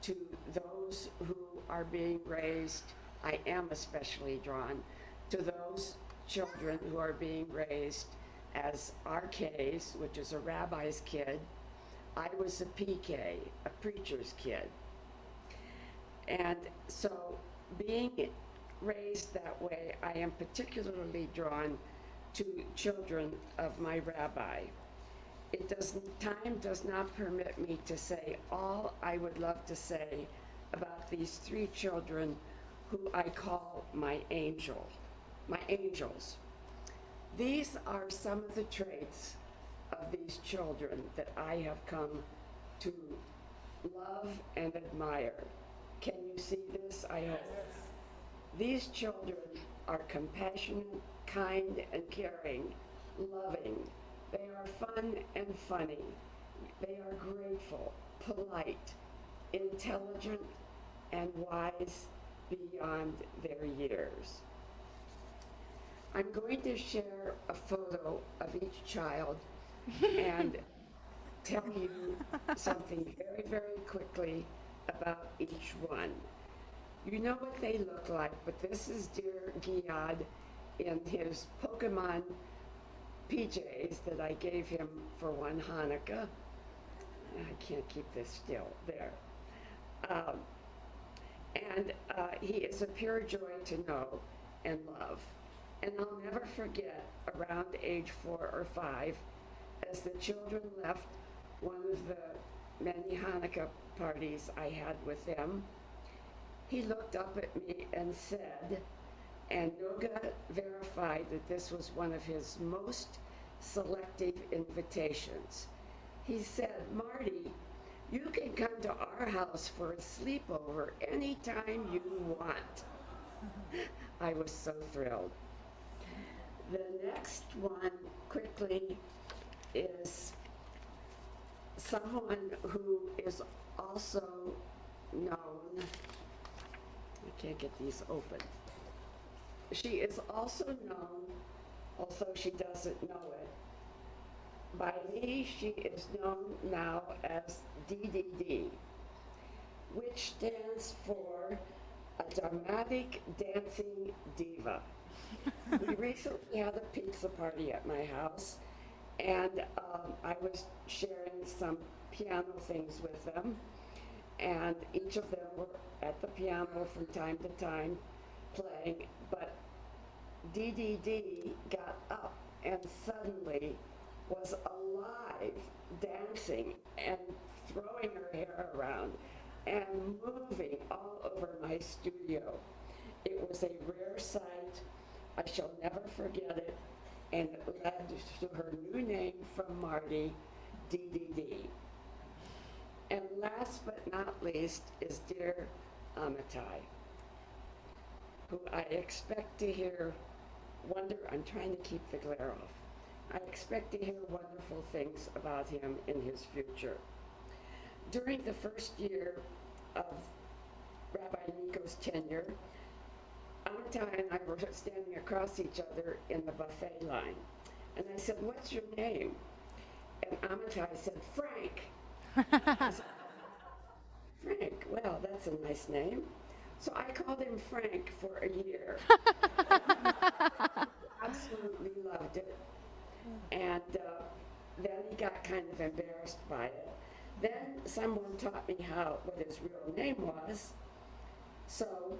to those who are being raised. I am especially drawn to those children who are being raised as RKs, which is a rabbi's kid. I was a PK, a preacher's kid. And so being raised that way, I am particularly drawn to children of my rabbi. Time does not permit me to say all I would love to say about these 3 children who I call my angels. These are some of the traits of these children that I have come to love and admire. Can you see this? I hope. These children are compassionate, kind and caring, loving. They are fun and funny. They are grateful, polite, intelligent, and wise beyond their years. I'm going to share a photo of each child and tell you something very, very quickly about each one. You know what they look like, but this is dear Giyad in his Pokemon PJs that I gave him for one Hanukkah. I can't keep this still, there. He is a pure joy to know and love. And I'll never forget, around age 4 or 5, as the children left one of the many Hanukkah parties I had with them, he looked up at me and said, and Noga verified that this was one of his most selective invitations. He said, "Marty, you can come to our house for a sleepover anytime you want." I was so thrilled. The next one, quickly, is someone who is also known, I can't get these open. She is also known, although she doesn't know it, by me she is known now as DDD, which stands for a dramatic dancing diva. We recently had a pizza party at my house, and I was sharing some piano things with them, and each of them were at the piano from time to time playing, but DDD got up and suddenly was alive, dancing and throwing her hair around and moving all over my studio. It was a rare sight. I shall never forget it, and it led to her new name from Marty, DDD. And last but not least is dear Amitai, who I expect to hear I'm trying to keep the glare off. I expect to hear wonderful things about him in his future. During the first year of Rabbi Nico's tenure, Amitai and I were standing across each other in the buffet line. And I said, "What's your name?" And Amitai said, "Frank." I said, "Frank, well, that's a nice name." So I called him Frank for a year. Absolutely loved it. And then he got kind of embarrassed by it. Then someone taught me what his real name was. So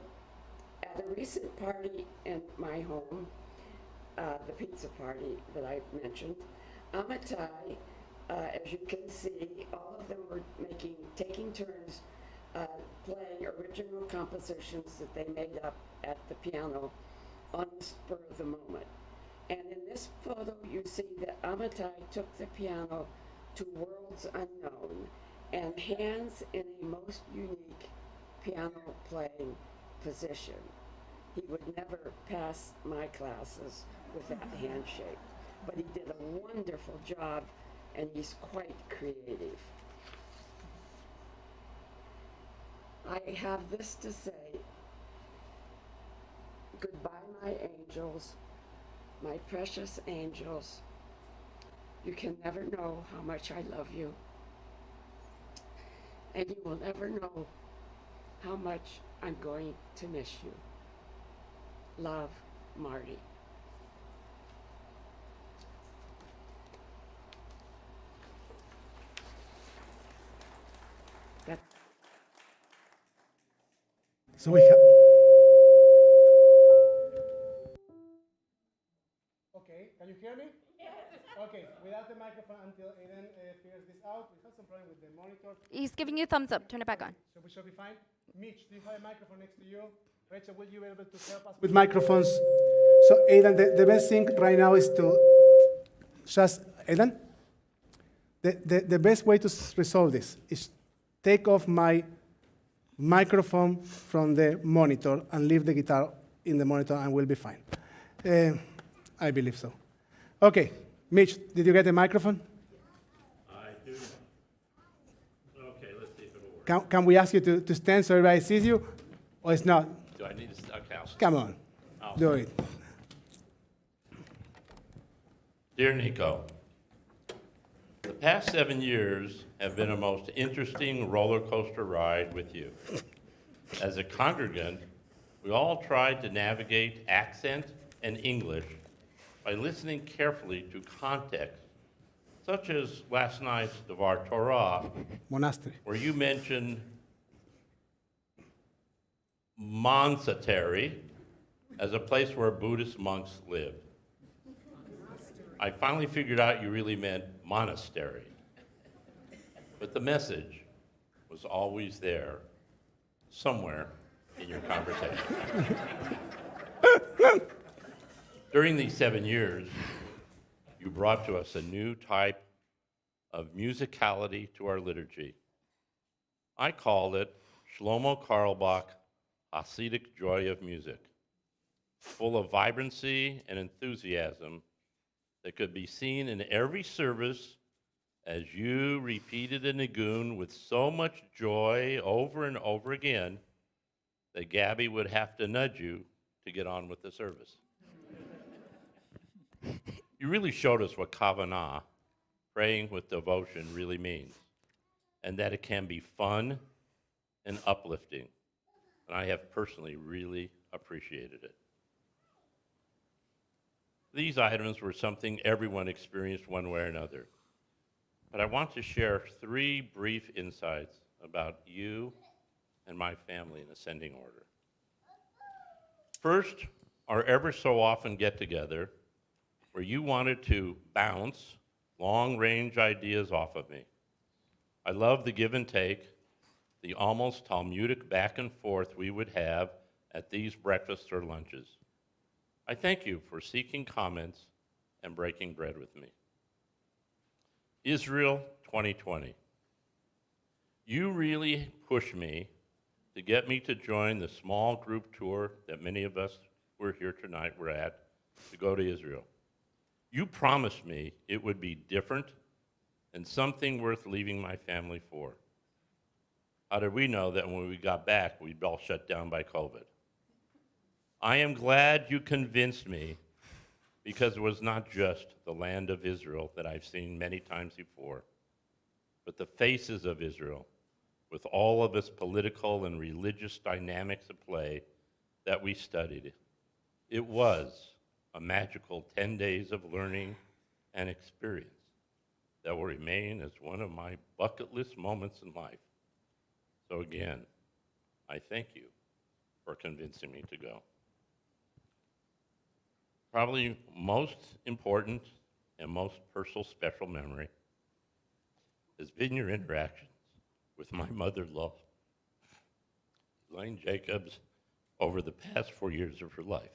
at a recent party in my home, the pizza party that I mentioned, Amitai, as you can see, all of them were taking turns playing original compositions that they made up at the piano on the spur of the moment. And in this photo, you see that Amitai took the piano to worlds unknown and hands in a most unique piano playing position. He would never pass my classes with that handshake, but he did a wonderful job, and he's quite creative. I have this to say: goodbye, my angels, my precious angels. You can never know how much I love you, and you will never know how much I'm going to miss you. Love, Marty. So we have. Okay, can you hear me? Yes. Okay, without the microphone until Aiden figures this out. We have some problem with the monitor. He's giving you a thumbs up. Turn it back on. So we should be fine. Mitch, do you have a microphone next to you? Rachel, will you be able to help us with microphones? So Aiden, the best thing right now is to just, Aiden, the best way to resolve this is take off my microphone from the monitor and leave the guitar in the monitor and we'll be fine. I believe so. Okay, Mitch, did you get the microphone? I do. Okay, let's see if it'll work. Can we ask you to stand so everybody sees you, or it's not? Do I need to? Okay, Come on, do it. Dear Nico, the past 7 years have been a most interesting roller coaster ride with you. As a congregant, we all tried to navigate accent and English by listening carefully to context, such as last night's Devar Torah, Monastery. where you mentioned monastery as a place where Buddhist monks lived. I finally figured out you really meant monastery. But the message was always there, somewhere in your conversation. During these 7 years, you brought to us a new type of musicality to our liturgy. I called it Shlomo Carlebach Hasidic Joy of Music, full of vibrancy and enthusiasm that could be seen in every service as you repeated a nigun with so much joy over and over again that Gabby would have to nudge you to get on with the service. You really showed us what kavanah, praying with devotion, really means, and that it can be fun and uplifting. And I have personally really appreciated it. These items were something everyone experienced one way or another. But I want to share 3 brief insights about you and my family in ascending order. First, our ever so often get-together where you wanted to bounce long-range ideas off of me. I love the give and take, the almost Talmudic back and forth we would have at these breakfasts or lunches. I thank you for seeking comments and breaking bread with me. Israel 2020. You really pushed me to get me to join the small group tour that many of us who are here tonight were at to go to Israel. You promised me it would be different and something worth leaving my family for. How did we know that when we got back, we'd all shut down by COVID? I am glad you convinced me, because it was not just the land of Israel that I've seen many times before, but the faces of Israel, with all of its political and religious dynamics at play, that we studied. It was a magical 10 days of learning and experience. that will remain as one of my bucket list moments in life. So again, I thank you for convincing me to go. Probably most important and most personal special memory has been your interactions with my mother-in-law, Elaine Jacobs, over the past 4 years of her life.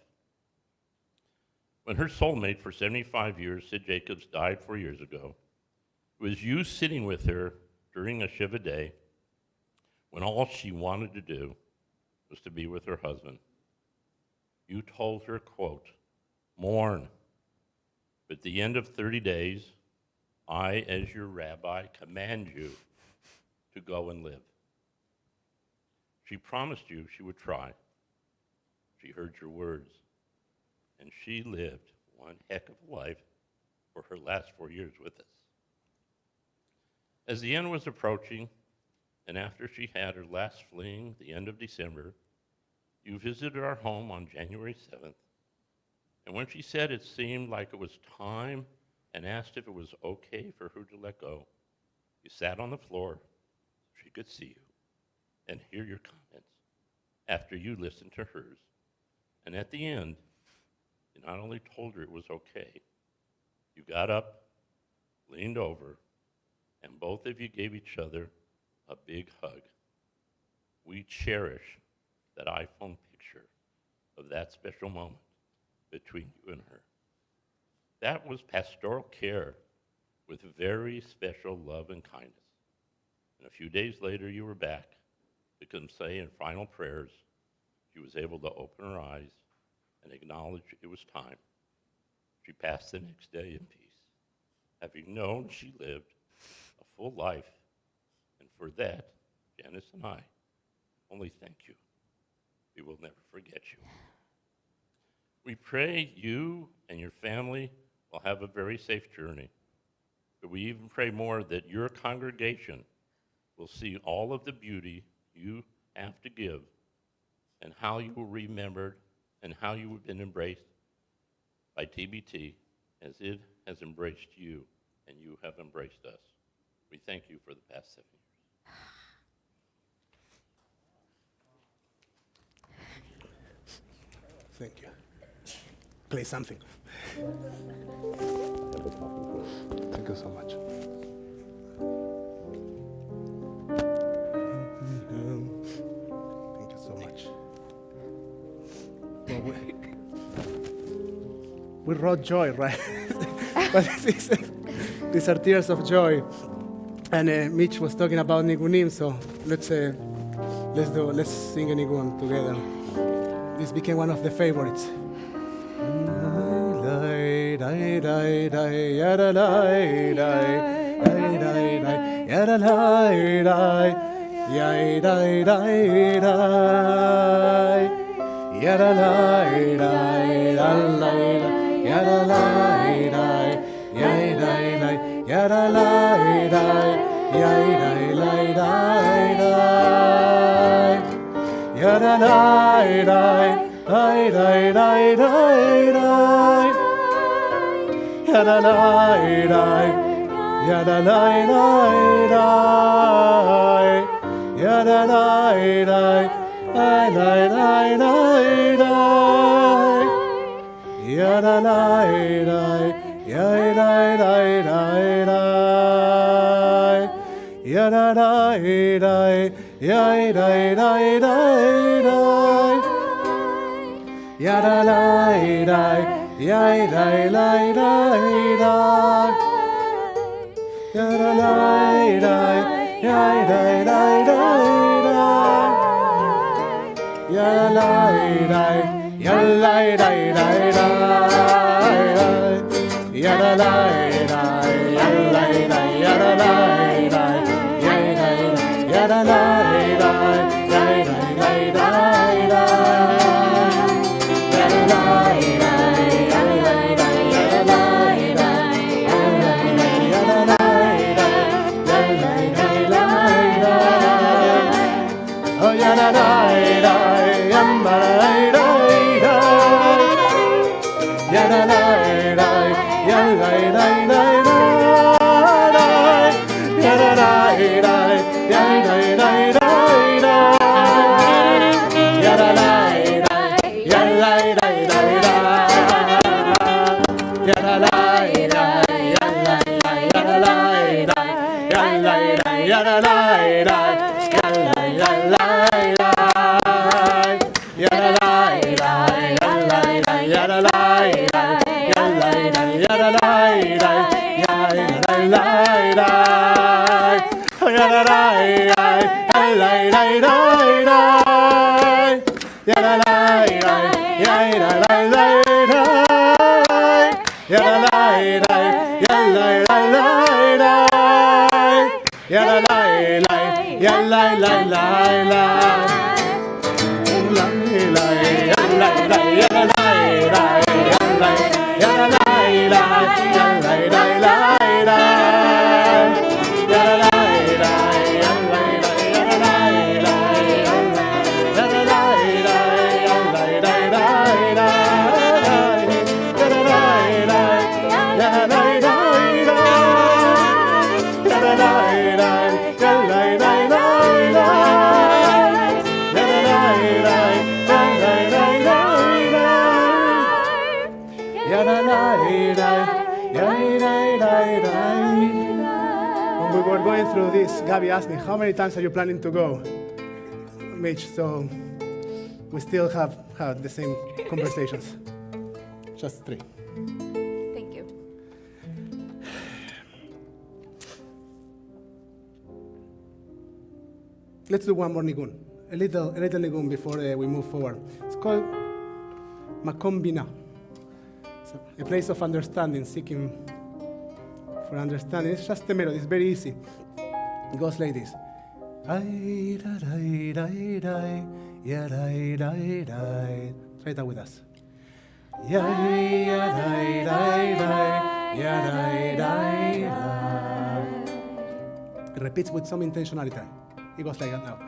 When her soulmate for 75 years, Sid Jacobs, died 4 years ago, it was you sitting with her during a Shiva day when all she wanted to do was to be with her husband. You told her, quote, "Mourn, but at the end of 30 days, I, as your rabbi, command you to go and live." She promised you she would try. She heard your words, and she lived one heck of a life for her last 4 years with us. As the end was approaching, and after she had her last fling the end of December, you visited our home on January 7th, and when she said it seemed like it was time and asked if it was okay for her to let go, you sat on the floor so she could see you and hear your comments after you listened to hers. And at the end, you not only told her it was okay, you got up, leaned over, and both of you gave each other a big hug. We cherish that iPhone picture of that special moment between you and her. That was pastoral care with very special love and kindness. And a few days later, you were back to come say in final prayers, she was able to open her eyes and acknowledge it was time. She passed the next day in peace, having known she lived a full life. And for that, Janice and I only thank you. We will never forget you. We pray you and your family will have a very safe journey. But we even pray more that your congregation will see all of the beauty you have to give and how you were remembered and how you have been embraced by TBT as it has embraced you and you have embraced us. We thank you for the past 7 years. Thank you. Play something. Thank you so much. Thank you so much. Well, we wrote joy, right? But these are tears of joy. And Mitch was talking about nigunim, so let's sing a nigun together. This became one of the favorites. When we were going through this, Gabby asked me, how many times are you planning to go, Mitch? So we still have had the same conversations. Just 3. Thank you. Let's do one more nigun, a little nigun before we move forward. It's called Makom Bina. So a place of understanding, seeking for understanding. It's just a melody, it's very easy. It goes like this. Try that with us. It repeats with some intentionality. It goes like that now.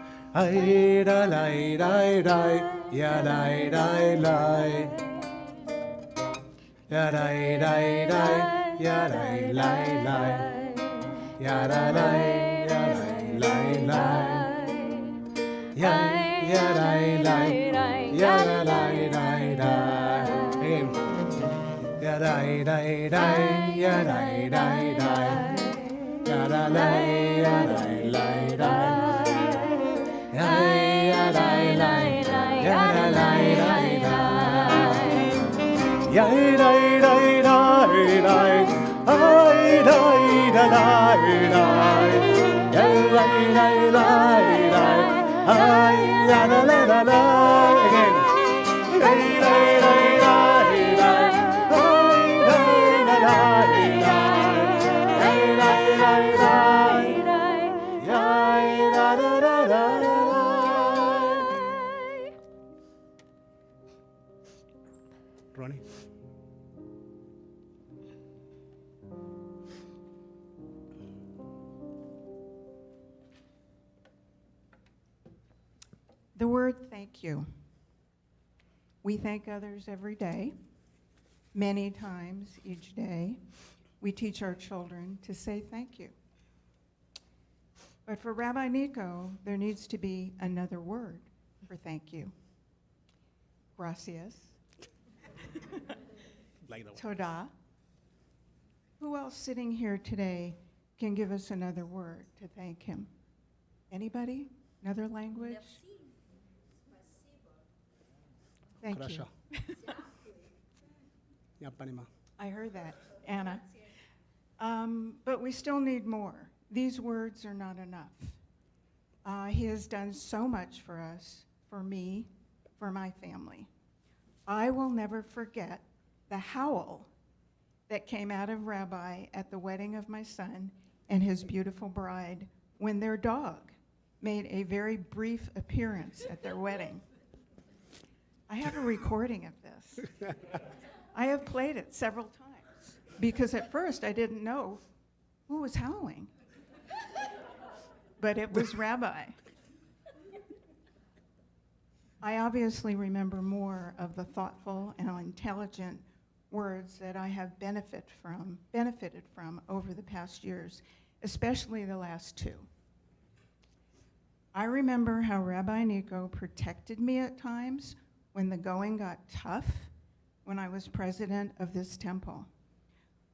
Ronnie? The word thank you. We thank others every day, many times each day. We teach our children to say thank you. But for Rabbi Nico, there needs to be another word for thank you. Gracias. Toda. Who else sitting here today can give us another word to thank him? Anybody? Another language? Thank you. I heard that, Anna. But we still need more. These words are not enough. He has done so much for us, for me, for my family. I will never forget the howl that came out of Rabbi at the wedding of my son and his beautiful bride when their dog made a very brief appearance at their wedding. I have a recording of this. I have played it several times because at first I didn't know who was howling. But it was Rabbi. I obviously remember more of the thoughtful and intelligent words that I have benefited from over the past years, especially the last 2. I remember how Rabbi Nico protected me at times when the going got tough when I was president of this temple.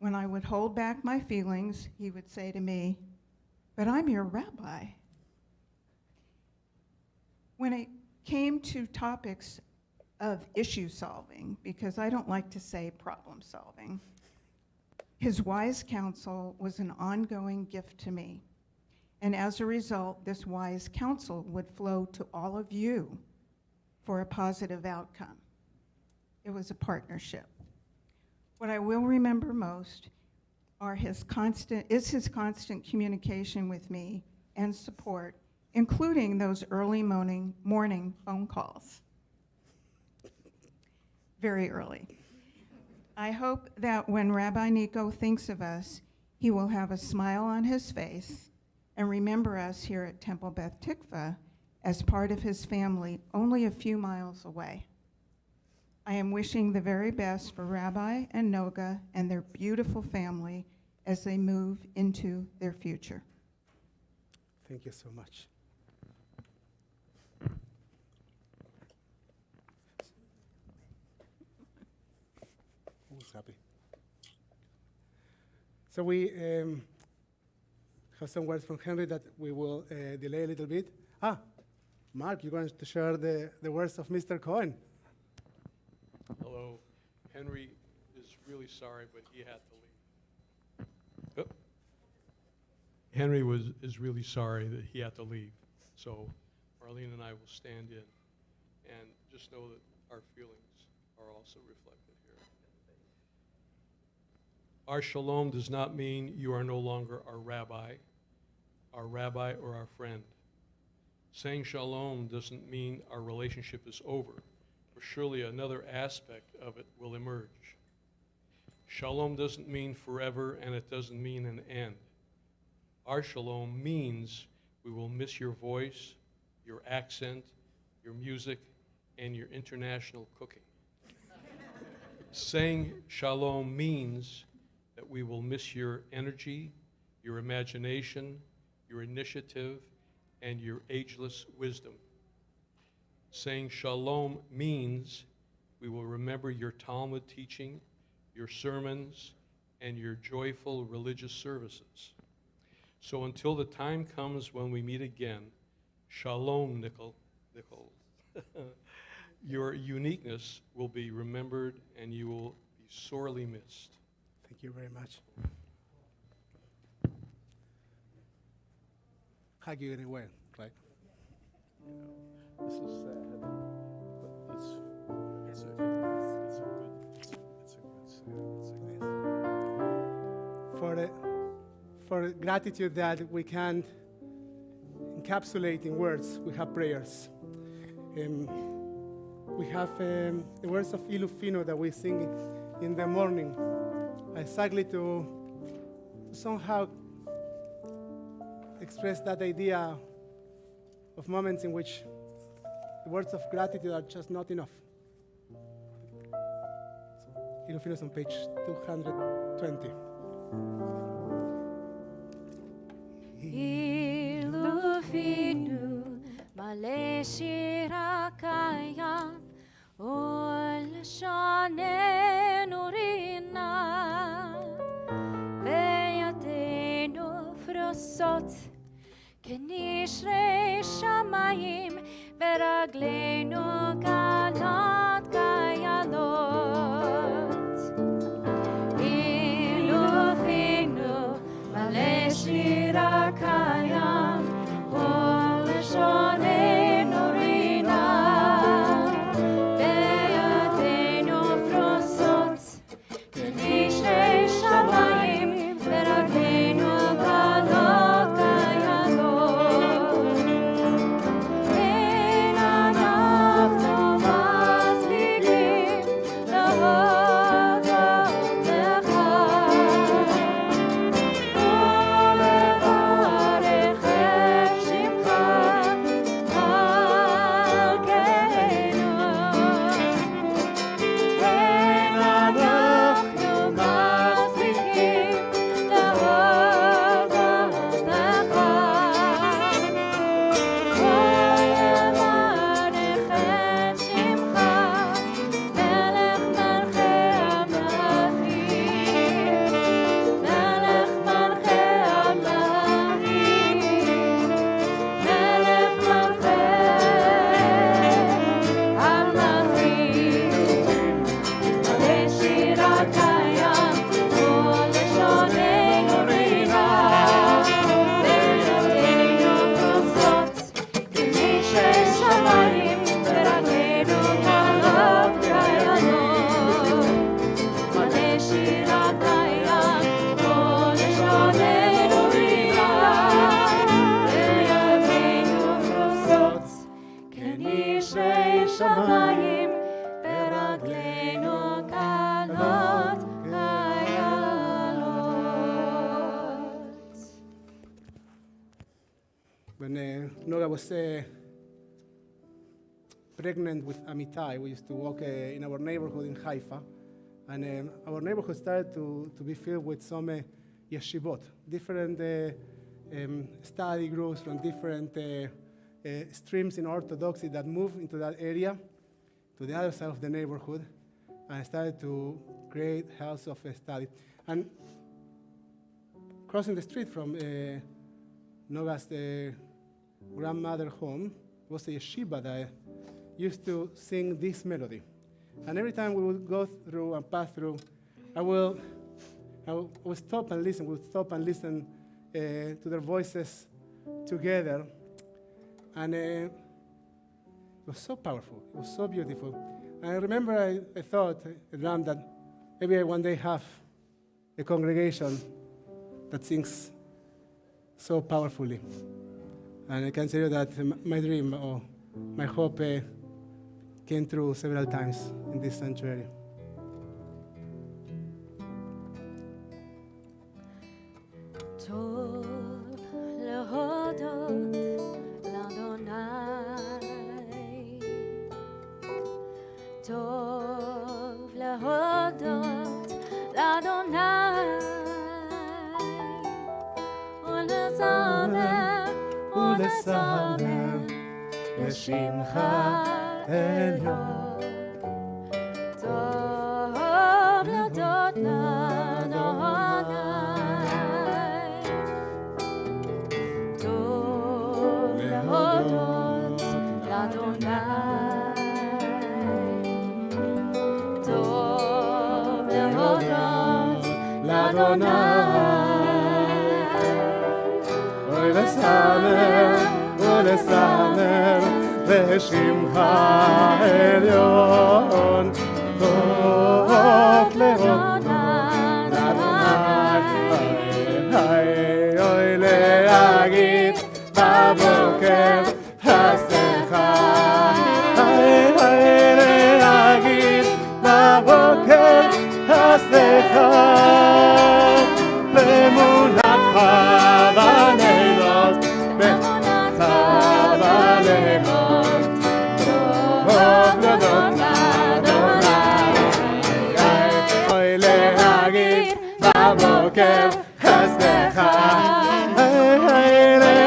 When I would hold back my feelings, he would say to me, "But I'm your rabbi." When it came to topics of issue solving, because I don't like to say problem solving, his wise counsel was an ongoing gift to me. And as a result, this wise counsel would flow to all of you for a positive outcome. It was a partnership. What I will remember most is his constant communication with me and support, including those early morning phone calls. Very early. I hope that when Rabbi Nico thinks of us, he will have a smile on his face and remember us here at Temple Beth Tikvah as part of his family only a few miles away. I am wishing the very best for Rabbi and Noga and their beautiful family as they move into their future. Thank you so much. Who's happy? So we have some words from Henry that we will delay a little bit. Mark, you're going to share the words of Mr. Cohen. Hello. Henry is really sorry, but he had to leave. Oh. Henry is really sorry that he had to leave. So Marlene and I will stand in and just know that our feelings are also reflected here. Our shalom does not mean you are no longer our rabbi or our friend. Saying shalom doesn't mean our relationship is over, but surely another aspect of it will emerge. Shalom doesn't mean forever, and it doesn't mean an end. Our shalom means we will miss your voice, your accent, your music, and your international cooking. Saying shalom means that we will miss your energy, your imagination, your initiative, and your ageless wisdom. Saying shalom means we will remember your Talmud teaching, your sermons, and your joyful religious services. So until the time comes when we meet again, shalom, Nickel. Your uniqueness will be remembered and you will be sorely missed. Thank you very much. Hug you anyway, right? This is sad, but it's a good sad. For gratitude that we can't encapsulate in words, we have prayers. We have the words of Ilufino that we sing in the morning, exactly to somehow express that idea of moments in which the words of gratitude are just not enough. Ilufino is on page 220. Ilufinu male shira kayam ol shanenu rina veyatenu frosot כנשרי שמיים ורגלינו גלות גיילות. אלוהינו מלא שירה קיים ולשוננו רינה וידינו פרוסות כנשרי שמיים ורגלינו גלות גיילות. when Noga was pregnant with Amitai, we used to walk in our neighborhood in Haifa, and our neighborhood started to be filled with some yeshivot, different study groups from different streams in Orthodoxy that moved into that area to the other side of the neighborhood and started to create house of study. And crossing the street from Noga's grandmother home was a yeshiva that used to sing this melody. And every time we would go through and pass through, I would stop and listen. We would stop and listen to their voices together. And it was so powerful. It was so beautiful. And I remember I thought, Ram, that maybe I one day have a congregation that sings so powerfully. And I can tell you that my dream or my hope came true several times in this sanctuary. טוב להודות לאדוני, טוב להודות לאדוני, ולזמר ולזמר לשמך עליון. טוב להודות לאדוני, טוב להודות לאדוני, טוב להודות לאדוני, ולזמר ולזמר לשמך עליון. טוב להודות לאדוני, אוי להגיד בבוקר חסדך, להגיד בבוקר חסדך, באמונתך בלילות, באמונתך בלילות, טוב להודות לאדוני, אוי להגיד בבוקר חסדך,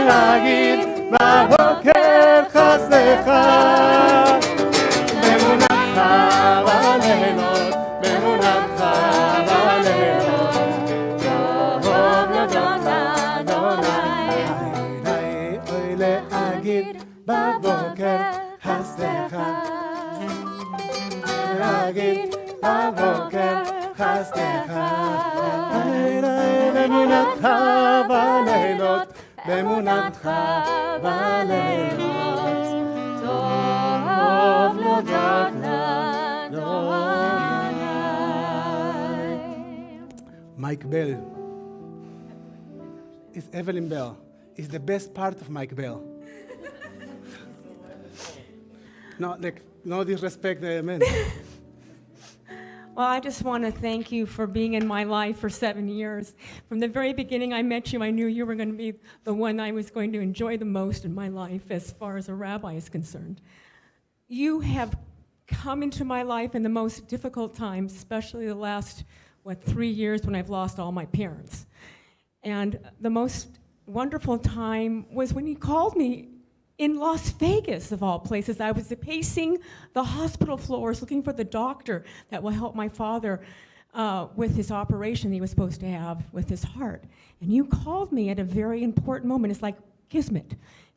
להגיד בבוקר חסדך, באמונתך בלילות, באמונתך בלילות, טוב להודות לאדוני, אוי להגיד בבוקר חסדך, להגיד בבוקר חסדך, באמונתך בלילות, באמונתך בלילות, טוב להודות לאדוני. Mike Bell is Evelyn Bell. Is the best part of Mike Bell. No disrespect, man. Well, I just want to thank you for being in my life for 7 years. From the very beginning I met you, I knew you were going to be the one I was going to enjoy the most in my life as far as a rabbi is concerned. You have come into my life in the most difficult times, especially the last, 3 years when I've lost all my parents. And the most wonderful time was when you called me in Las Vegas, of all places. I was pacing the hospital floors looking for the doctor that will help my father with his operation he was supposed to have with his heart. And you called me at a very important moment. It's like kismet.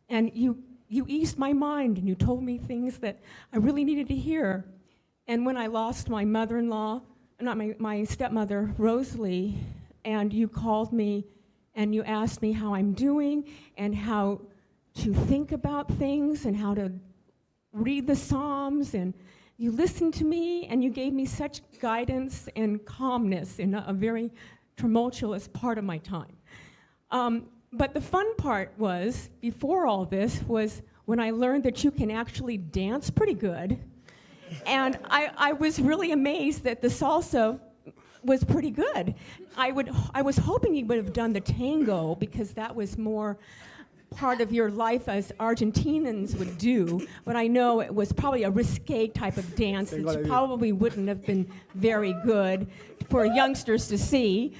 And you eased my mind, and you told me things that I really needed to hear. And when I lost my mother-in-law, not my stepmother, Rosalie, and you called me and you asked me how I'm doing and how to think about things and how to read the Psalms, and you listened to me and you gave me such guidance and calmness in a very tumultuous part of my time. But the fun part was, before all this, was when I learned that you can actually dance pretty good. And I was really amazed that the salsa was pretty good. I was hoping you would have done the tango, because that was more part of your life as Argentinians would do, but I know it was probably a risque type of dance that probably wouldn't have been very good for youngsters to see.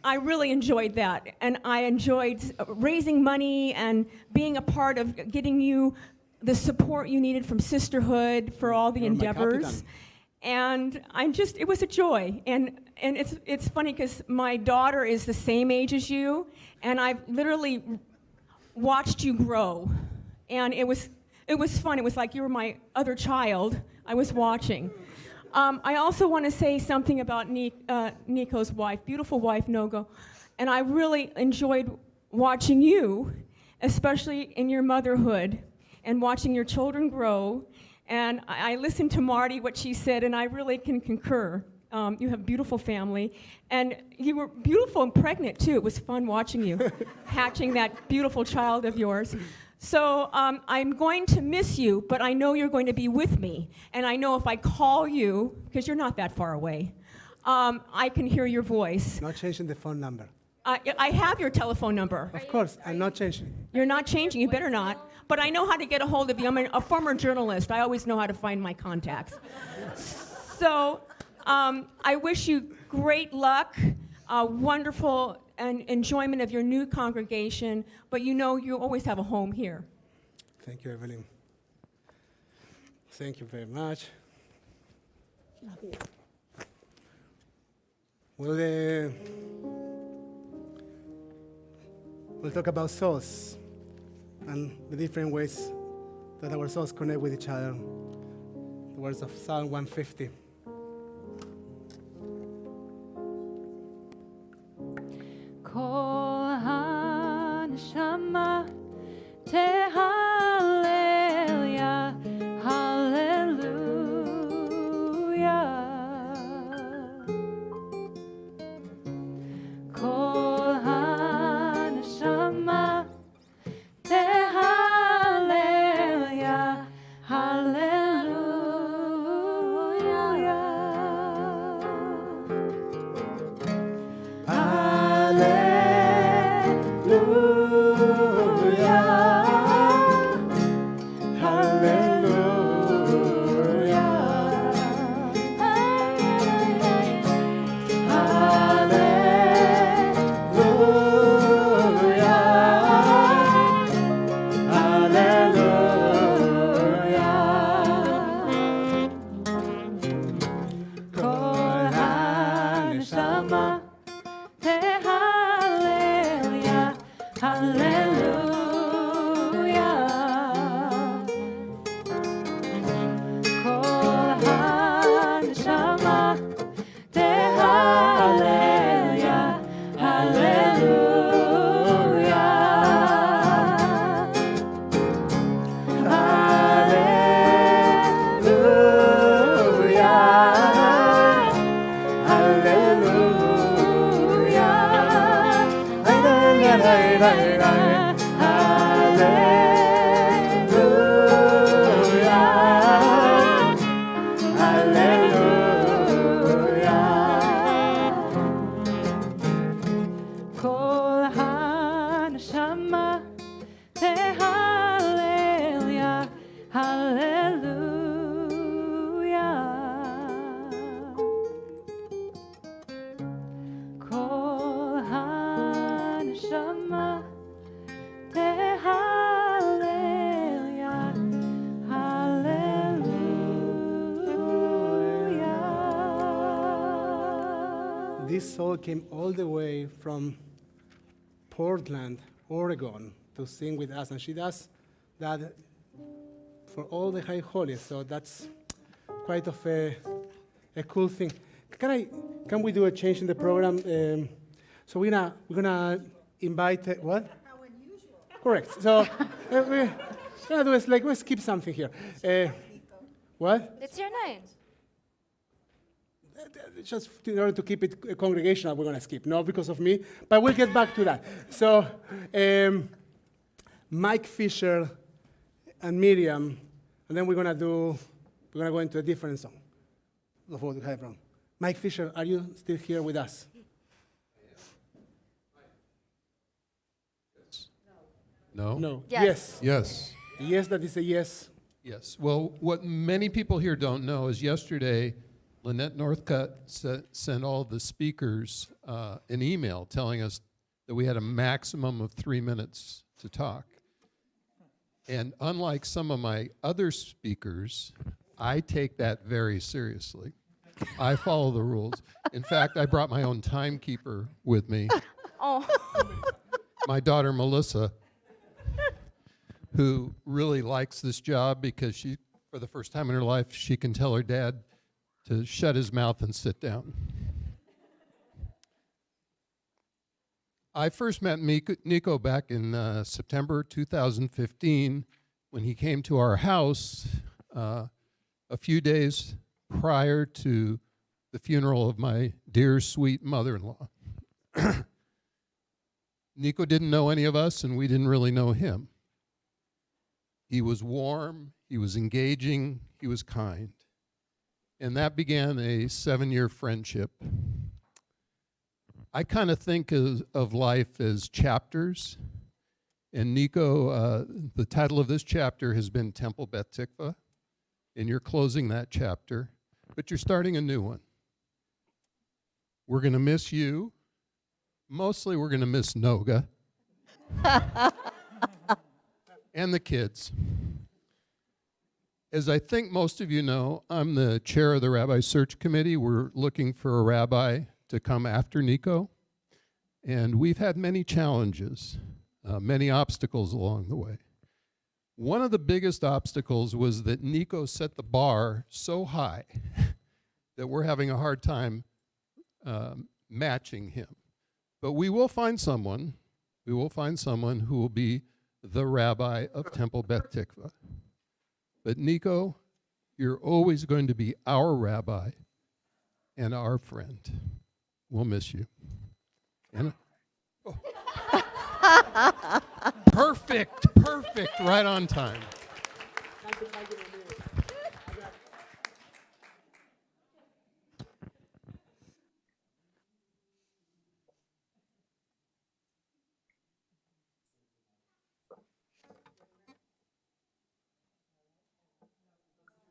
I really enjoyed that, and I enjoyed raising money and being a part of getting you the support you needed from Sisterhood for all the endeavors. And it was a joy. And it's funny because my daughter is the same age as you, and I've literally watched you grow. And it was fun. It was like you were my other child. I was watching. I also want to say something about Nico's wife, beautiful wife, Nogo. And I really enjoyed watching you, especially in your motherhood, and watching your children grow. And I listened to Marty, what she said, and I really can concur. You have a beautiful family. And you were beautiful and pregnant, too. It was fun watching you, hatching that beautiful child of yours. So I'm going to miss you, but I know you're going to be with me. And I know if I call you, because you're not that far away, I can hear your voice. Not changing the phone number. I have your telephone number. Of course, I'm not changing. You're not changing, you better not. But I know how to get a hold of you. I'm a former journalist. I always know how to find my contacts. So I wish you great luck, wonderful and enjoyment of your new congregation, but you know you always have a home here. Thank you, Evelyn. Thank you very much. We'll talk about souls and the different ways that our souls connect with each other. The words of Psalm 150. Kol haneshama tehallel hallelujah. Kol haneshama tehallel This soul came all the way from Portland, Oregon, to sing with us, and she does that for all the high holies. So that's quite of a cool thing. Can we do a change in the program? So we're gonna invite what? How unusual. Correct. So we're gonna do is like we'll skip something here. What? It's your name. Just in order to keep it congregational, we're going to skip. Not because of me, but we'll get back to that. So, Mike Fisher and Miriam, and then we're going to go into a different song of what we have wrong. Mike Fisher, are you still here with us? No? No. Yes. Yes. Yes, that is a yes. Yes. Well, what many people here don't know is yesterday, Lynette Northcutt sent all the speakers an email telling us that we had a maximum of 3 minutes to talk. And unlike some of my other speakers, I take that very seriously. I follow the rules. In fact, I brought my own timekeeper with me. Oh. My daughter, Melissa, who really likes this job because she, for the first time in her life, she can tell her dad to shut his mouth and sit down. I first met Nico back in September 2015 when he came to our house a few days prior to the funeral of my dear, sweet mother-in-law. Nico didn't know any of us, and we didn't really know him. He was warm, he was engaging, he was kind. And that began a 7-year friendship. I kind of think of life as chapters. And Nico, the title of this chapter has been Temple Beth Tikvah. And you're closing that chapter, but you're starting a new one. We're going to miss you. Mostly we're going to miss Noga. And the kids. As I think most of you know, I'm the chair of the Rabbi Search Committee. We're looking for a rabbi to come after Nico. And we've had many challenges, many obstacles along the way. One of the biggest obstacles was that Nico set the bar so high that we're having a hard time matching him. But we will find someone. We will find someone who will be the rabbi of Temple Beth Tikvah. But Nico, you're always going to be our rabbi and our friend. We'll miss you. And, oh. Perfect, right on time.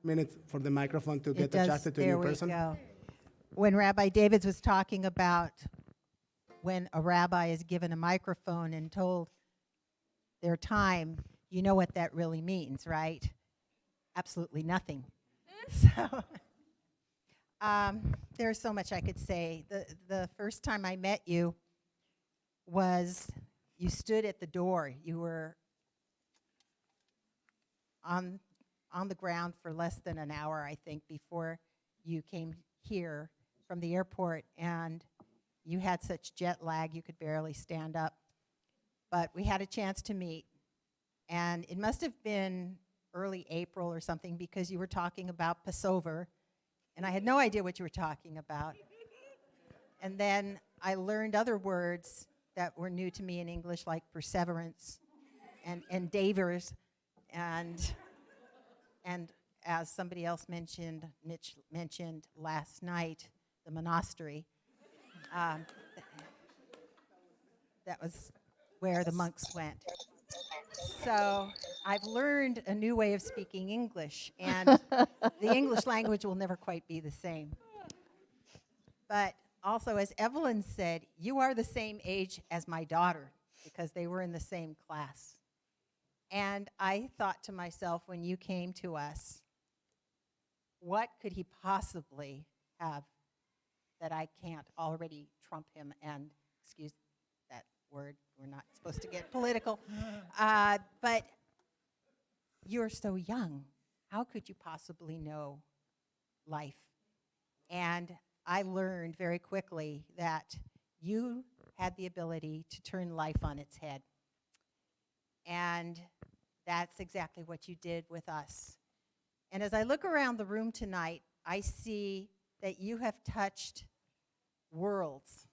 Minute for the microphone to get It does. adjusted to a There new we person. go. When Rabbi Davids was talking about when a rabbi is given a microphone and told their time, you know what that really means, right? Absolutely nothing. So there's so much I could say. The first time I met you was you stood at the door. You were on the ground for less than an hour, I think, before you came here from the airport, and you had such jet lag you could barely stand up. But we had a chance to meet, and it must have been early April or something because you were talking about Passover, and I had no idea what you were talking about. And then I learned other words that were new to me in English, like perseverance and davers, and as somebody else mentioned, Mitch mentioned last night, the monastery. That was where the monks went. So I've learned a new way of speaking English, and the English language will never quite be the same. But also, as Evelyn said, you are the same age as my daughter because they were in the same class. And I thought to myself when you came to us, what could he possibly have that I can't already trump him? And excuse that word, we're not supposed to get political. But you're so young. How could you possibly know life? And I learned very quickly that you had the ability to turn life on its head. And that's exactly what you did with us. And as I look around the room tonight, I see that you have touched worlds,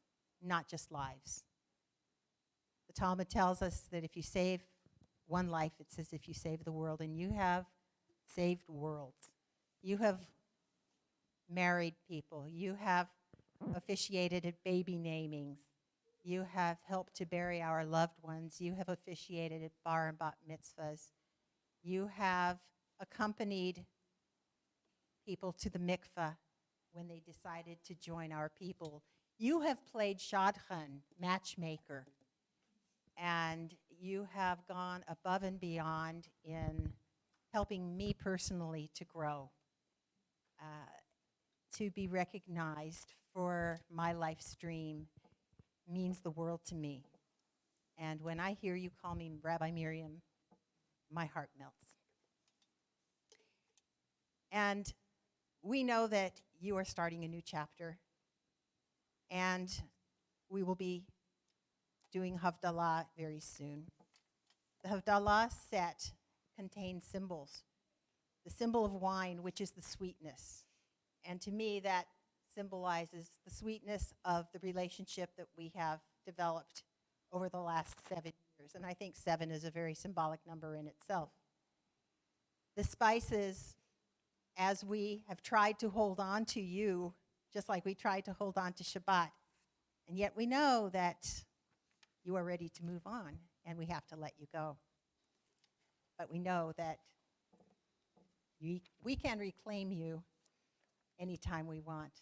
not just lives. The Talmud tells us that if you save one life, it's as if you save the world, and you have saved worlds. You have married people. You have officiated at baby namings. You have helped to bury our loved ones. You have officiated at bar and bat mitzvahs. You have accompanied people to the mikveh when they decided to join our people. You have played shadchan, matchmaker, and you have gone above and beyond in helping me personally to grow, to be recognized for my life stream means the world to me. And when I hear you call me Rabbi Miriam, my heart melts. And we know that you are starting a new chapter, and we will be doing Havdalah very soon. The Havdalah set contains symbols. The symbol of wine, which is the sweetness. And to me, that symbolizes the sweetness of the relationship that we have developed over the last 7 years. And I think 7 is a very symbolic number in itself. The spices, as we have tried to hold on to you, just like we tried to hold on to Shabbat, and yet we know that you are ready to move on, and we have to let you go. But we know that we can reclaim you anytime we want.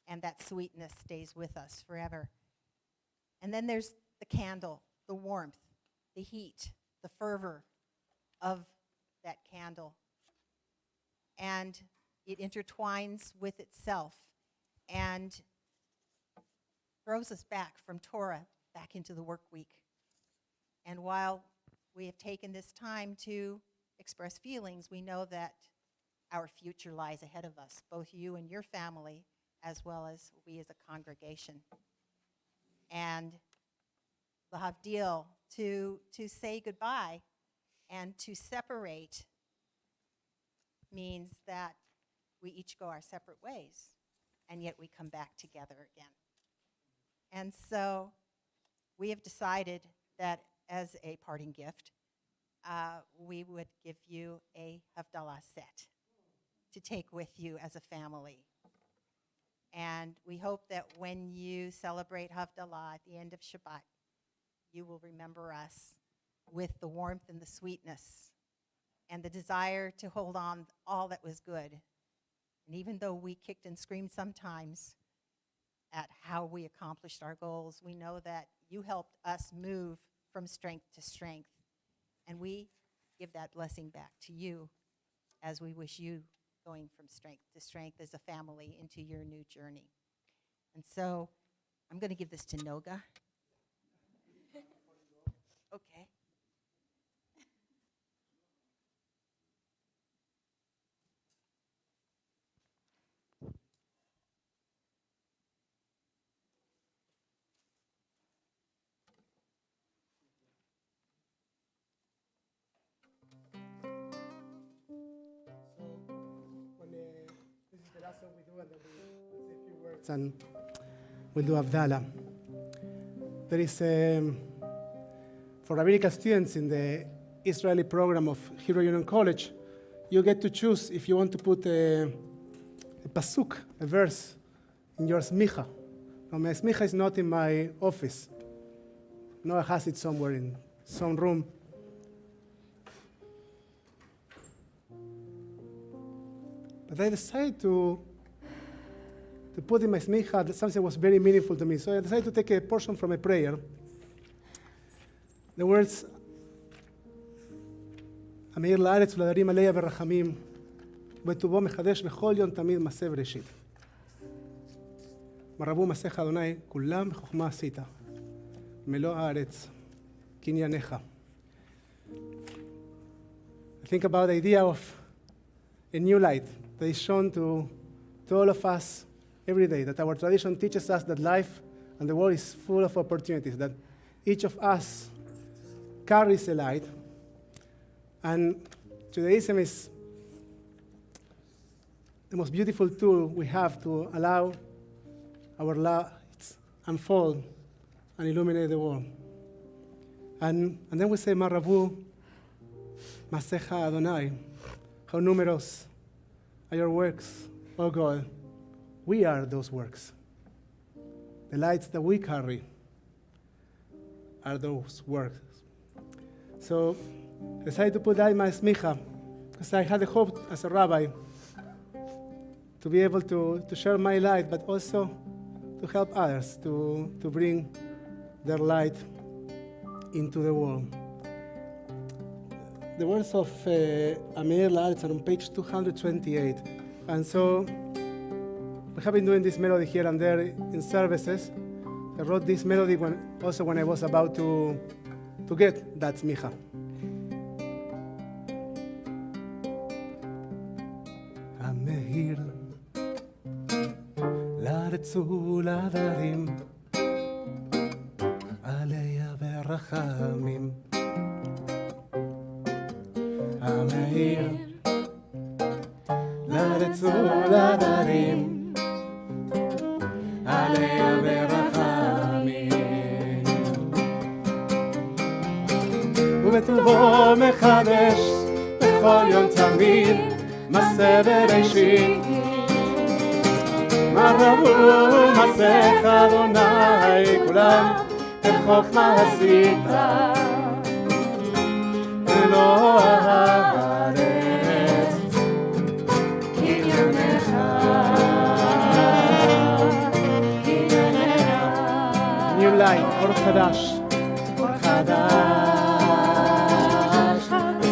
And that sweetness stays with us forever. And then there's the candle, the warmth, the heat, the fervor of that candle. And it intertwines with itself and throws us back from Torah back into the work week. And while we have taken this time to express feelings, we know that our future lies ahead of us, both you and your family, as well as we as a congregation. And the Havdil, to say goodbye and to separate means that we each go our separate ways, and yet we come back together again. And so we have decided that as a parting gift, we would give you a Havdalah set to take with you as a family. And we hope that when you celebrate Havdalah at the end of Shabbat, you will remember us with the warmth and the sweetness and the desire to hold on all that was good. And even though we kicked and screamed sometimes at how we accomplished our goals, we know that you helped us move from strength to strength. And we give that blessing back to you as we wish you going from strength to strength as a family into your new journey. And so I'm going to give this to Noga. Okay. And we'll do Havdalah. There is, for rabbinical students in the Israeli program of Hebrew Union College, you get to choose if you want to put a pasuk, a verse, in your smicha. Now, my smicha is not in my office. Noah has it somewhere in some room. But I decided to put in my smicha something that was very meaningful to me. So I decided to take a portion from a prayer. The words, המאיר לארץ ולהרים עליה ברחמים, ובטובו מחדש בכל יום תמיד מעשה בראשית. מרבו מעשיך אדוני, כולם בחוכמה עשית. מלוא הארץ, קנייניך. I think about the idea of a new light that is shown to all of us every day, that our tradition teaches us that life and the world is full of opportunities, that each of us carries a light. And Judaism is the most beautiful tool we have to allow our lights unfold and illuminate the world. And then we say, Maravu, Masecha Adonai, how numerous are your works, O God. We are those works. the lights that we carry are those words. So I decided to put that in my smicha, because I had a hope as a rabbi to be able to share my light, but also to help others to bring their light into the world. The words of Amir Laaretz are on page 228. And so we have been doing this melody here and there in services. I wrote this melody when I was about to get that smicha. Amir Laaretz uladarim Aleya berachamim Amir Laaretz uladarim Aleya berachamim ובטובו מחדש בכל יום תמיד מעשה בראשית מה רבו מעשיך אדוני כולם בחוכמה עשית ולא הארץ קניינך New light, אור חדש אור חדש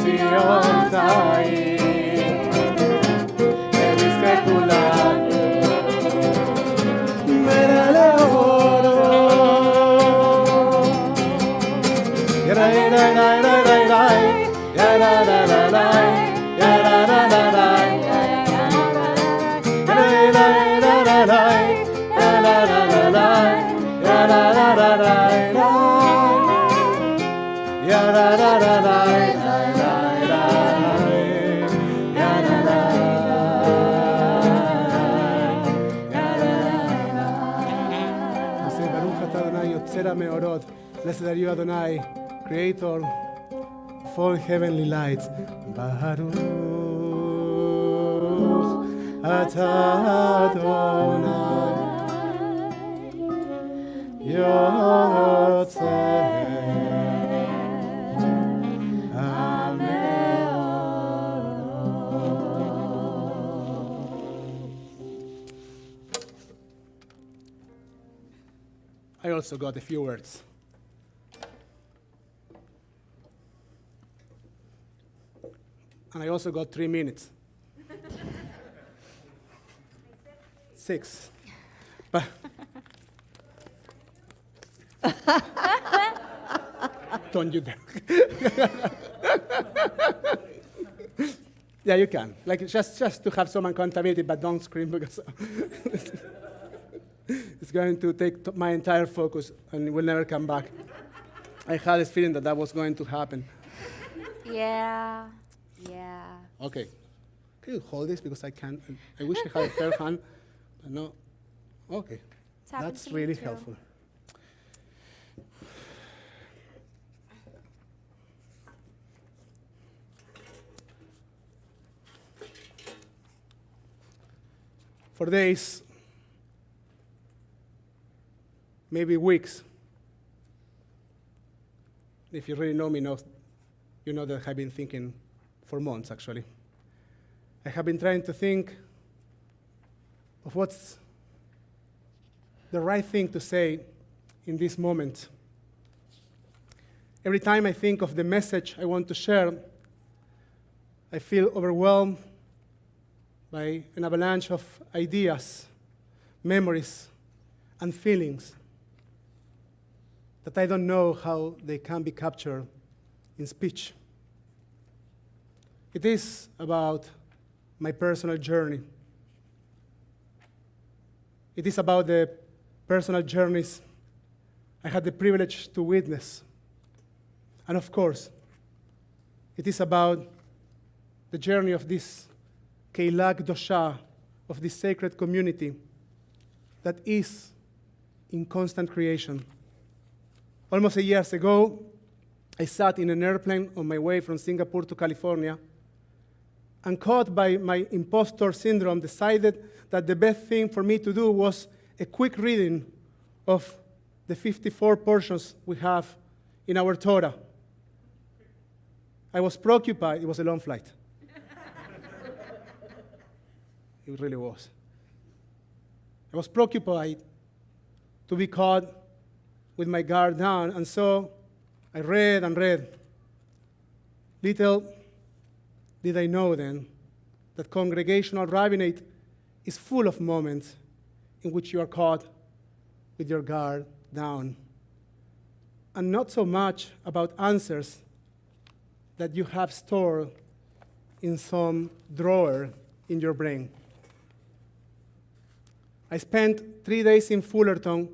ציון תאיר ונזכה כולנו מלא אורו יראי ראי ראי ראי ראי ירה רה רה ראי ירה רה רה ראי יראי ראי רה רה ראי ירה רה רה ראי ירה רה רה ראי ירה רה רה ראי Meorot. Blessed are you, Adonai, creator of all heavenly lights. Baruch atah Adonai Yotzeh I also got a few words. And I also got 3 minutes. 6. But don't you dare. Yeah, you can. Like just to have some accountability, but don't scream because it's going to take my entire focus and it will never come back. I had this feeling that was going to happen. Yeah. Okay. Can you hold this because I can't? I wish I had a fair hand, but no. Okay. That's really helpful. For days, maybe weeks. If you really know me, you know that I've been thinking for months, actually. I have been trying to think of what's the right thing to say in this moment. Every time I think of the message I want to share, I feel overwhelmed by an avalanche of ideas, memories, and feelings that I don't know how they can be captured in speech. It is about my personal journey. It is about the personal journeys I had the privilege to witness. And of course, it is about the journey of this Keilah Kdosha, of this sacred community that is in constant creation. Almost a year ago, I sat in an airplane on my way from Singapore to California, and caught by my imposter syndrome, decided that the best thing for me to do was a quick reading of the 54 portions we have in our Torah. I was preoccupied. It was a long flight. It really was. I was preoccupied to be caught with my guard down, and so I read and read. Little did I know then that congregational rabbinate is full of moments in which you are caught with your guard down, and not so much about answers that you have stored in some drawer in your brain. I spent 3 days in Fullerton,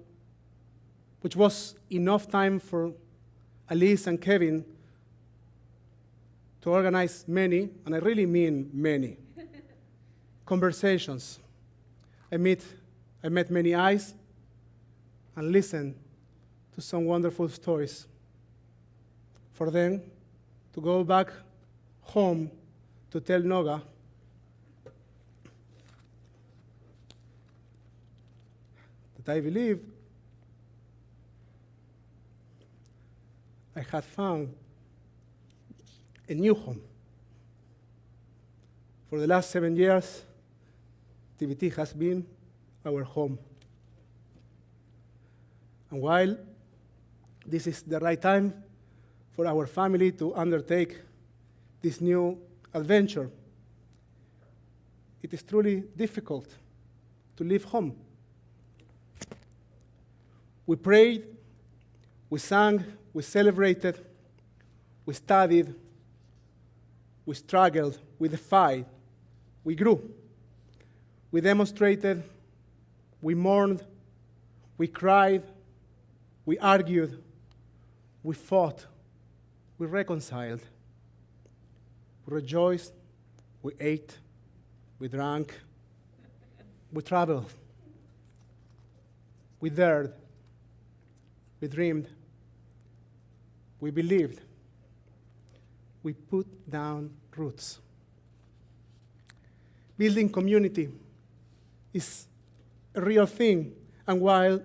which was enough time for Alice and Kevin to organize many, and I really mean many, conversations. I met many eyes and listened to some wonderful stories. For them to go back home to tell Noga that I believe I had found a new home. For the last 7 years, TBT has been our home. And while this is the right time for our family to undertake this new adventure, it is truly difficult to leave home. We prayed, we sang, we celebrated, we studied, we struggled, we defied, we grew. We demonstrated, we mourned, we cried, we argued, we fought, we reconciled, we rejoiced, we ate, we drank, we traveled, we dared, we dreamed, we believed, we put down roots. Building community is a real thing, and while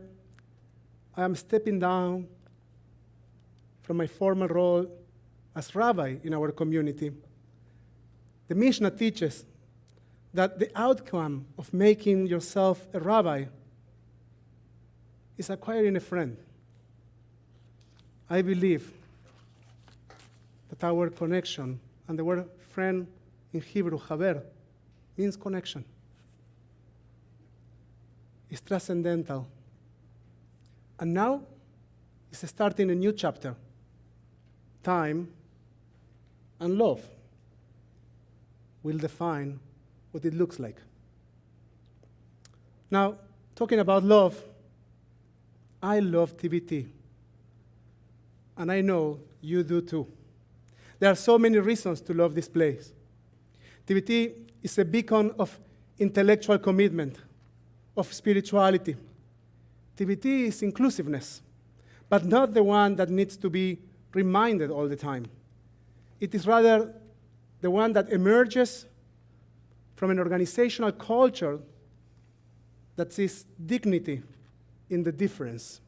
I am stepping down from my former role as rabbi in our community, the Mishnah teaches that the outcome of making yourself a rabbi is acquiring a friend. I believe that our connection, and the word friend in Hebrew, haver, means connection, is transcendental. And now is starting a new chapter. Time and love will define what it looks like. Now, talking about love, I love TBT. And I know you do too. There are so many reasons to love this place. TBT is a beacon of intellectual commitment, of spirituality. TBT is inclusiveness, but not the one that needs to be reminded all the time. It is rather the one that emerges from an organizational culture that sees dignity in the difference.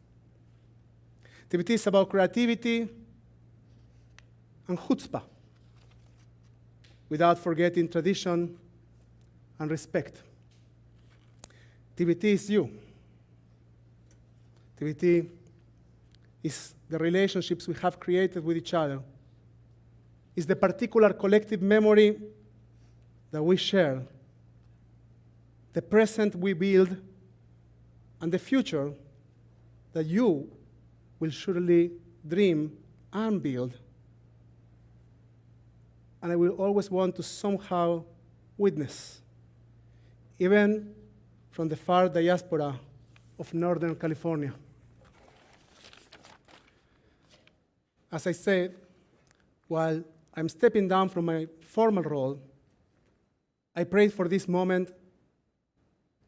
TBT is about creativity and chutzpah, without forgetting tradition and respect. TBT is you. TBT is the relationships we have created with each other. It's the particular collective memory that we share, the present we build, and the future that you will surely dream and build. And I will always want to somehow witness, even from the far diaspora of Northern California. As I said, while I'm stepping down from my formal role, I prayed for this moment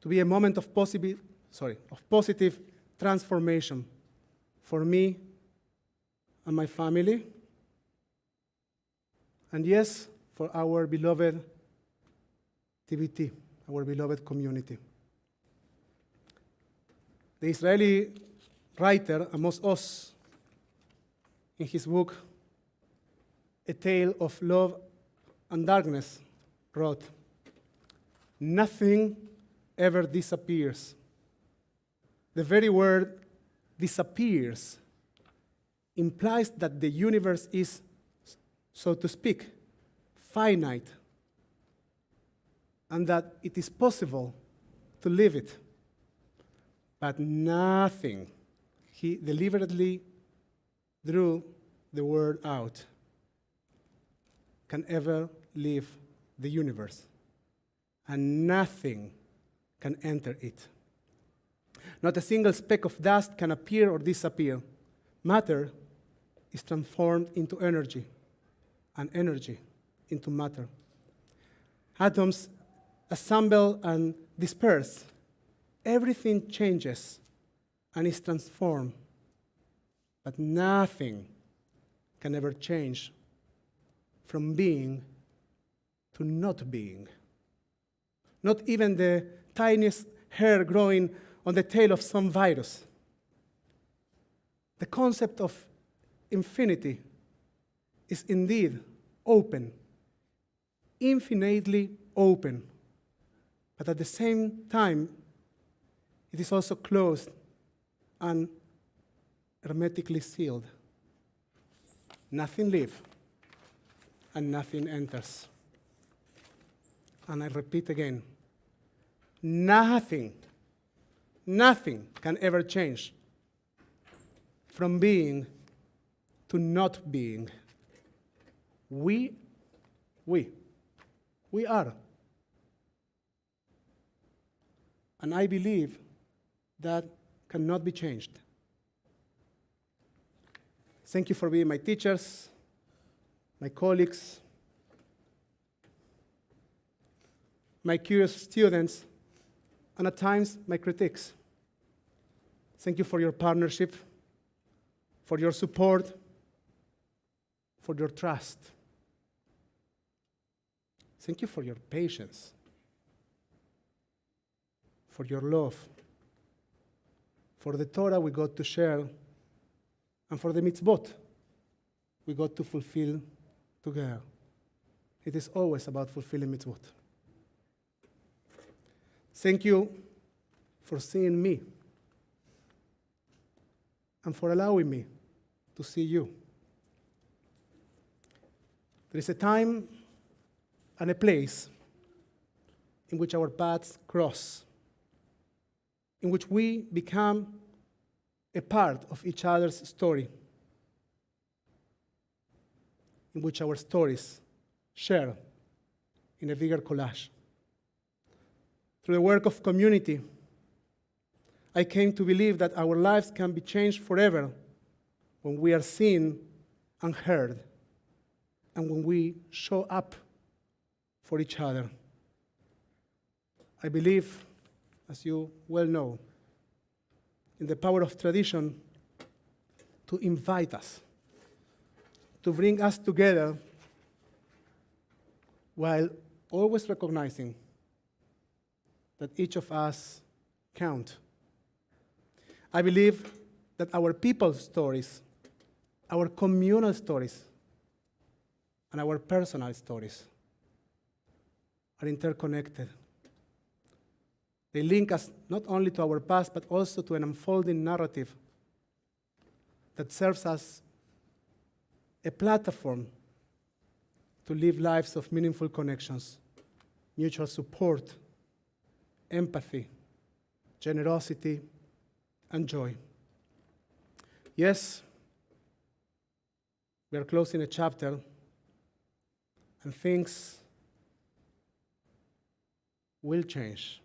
to be a moment of positive transformation for me and my family, and yes, for our beloved TBT, our beloved community. The Israeli writer amongst us, in his book, A Tale of Love and Darkness, wrote, "Nothing ever disappears. The very word disappears implies that the universe is, so to speak, finite, and that it is possible to live it. But nothing," he deliberately drew the word out, "can ever leave the universe, and nothing can enter it. Not a single speck of dust can appear or disappear. Matter is transformed into energy, and energy into matter. Atoms assemble and disperse. Everything changes and is transformed, but nothing can ever change from being to not being. Not even the tiniest hair growing on the tail of some virus. The concept of infinity is indeed open, infinitely open, but at the same time, it is also closed and hermetically sealed. Nothing lives and nothing enters. And I repeat again, nothing can ever change from being to not being. We are. And I believe that cannot be changed. Thank you for being my teachers, my colleagues, my curious students, and at times my critics. Thank you for your partnership, for your support, for your trust. Thank you for your patience, for your love, for the Torah we got to share, and for the mitzvot we got to fulfill together. It is always about fulfilling mitzvot. Thank you for seeing me and for allowing me to see you. There is a time and a place in which our paths cross, in which we become a part of each other's story, in which our stories share in a bigger collage. Through the work of community, I came to believe that our lives can be changed forever when we are seen and heard, and when we show up for each other. I believe, as you well know, in the power of tradition to invite us, to bring us together, while always recognizing that each of us count. I believe that our people's stories, our communal stories, and our personal stories are interconnected. They link us not only to our past, but also to an unfolding narrative that serves as a platform to live lives of meaningful connections, mutual support, empathy, generosity, and joy. Yes, we are closing a chapter, and things will change.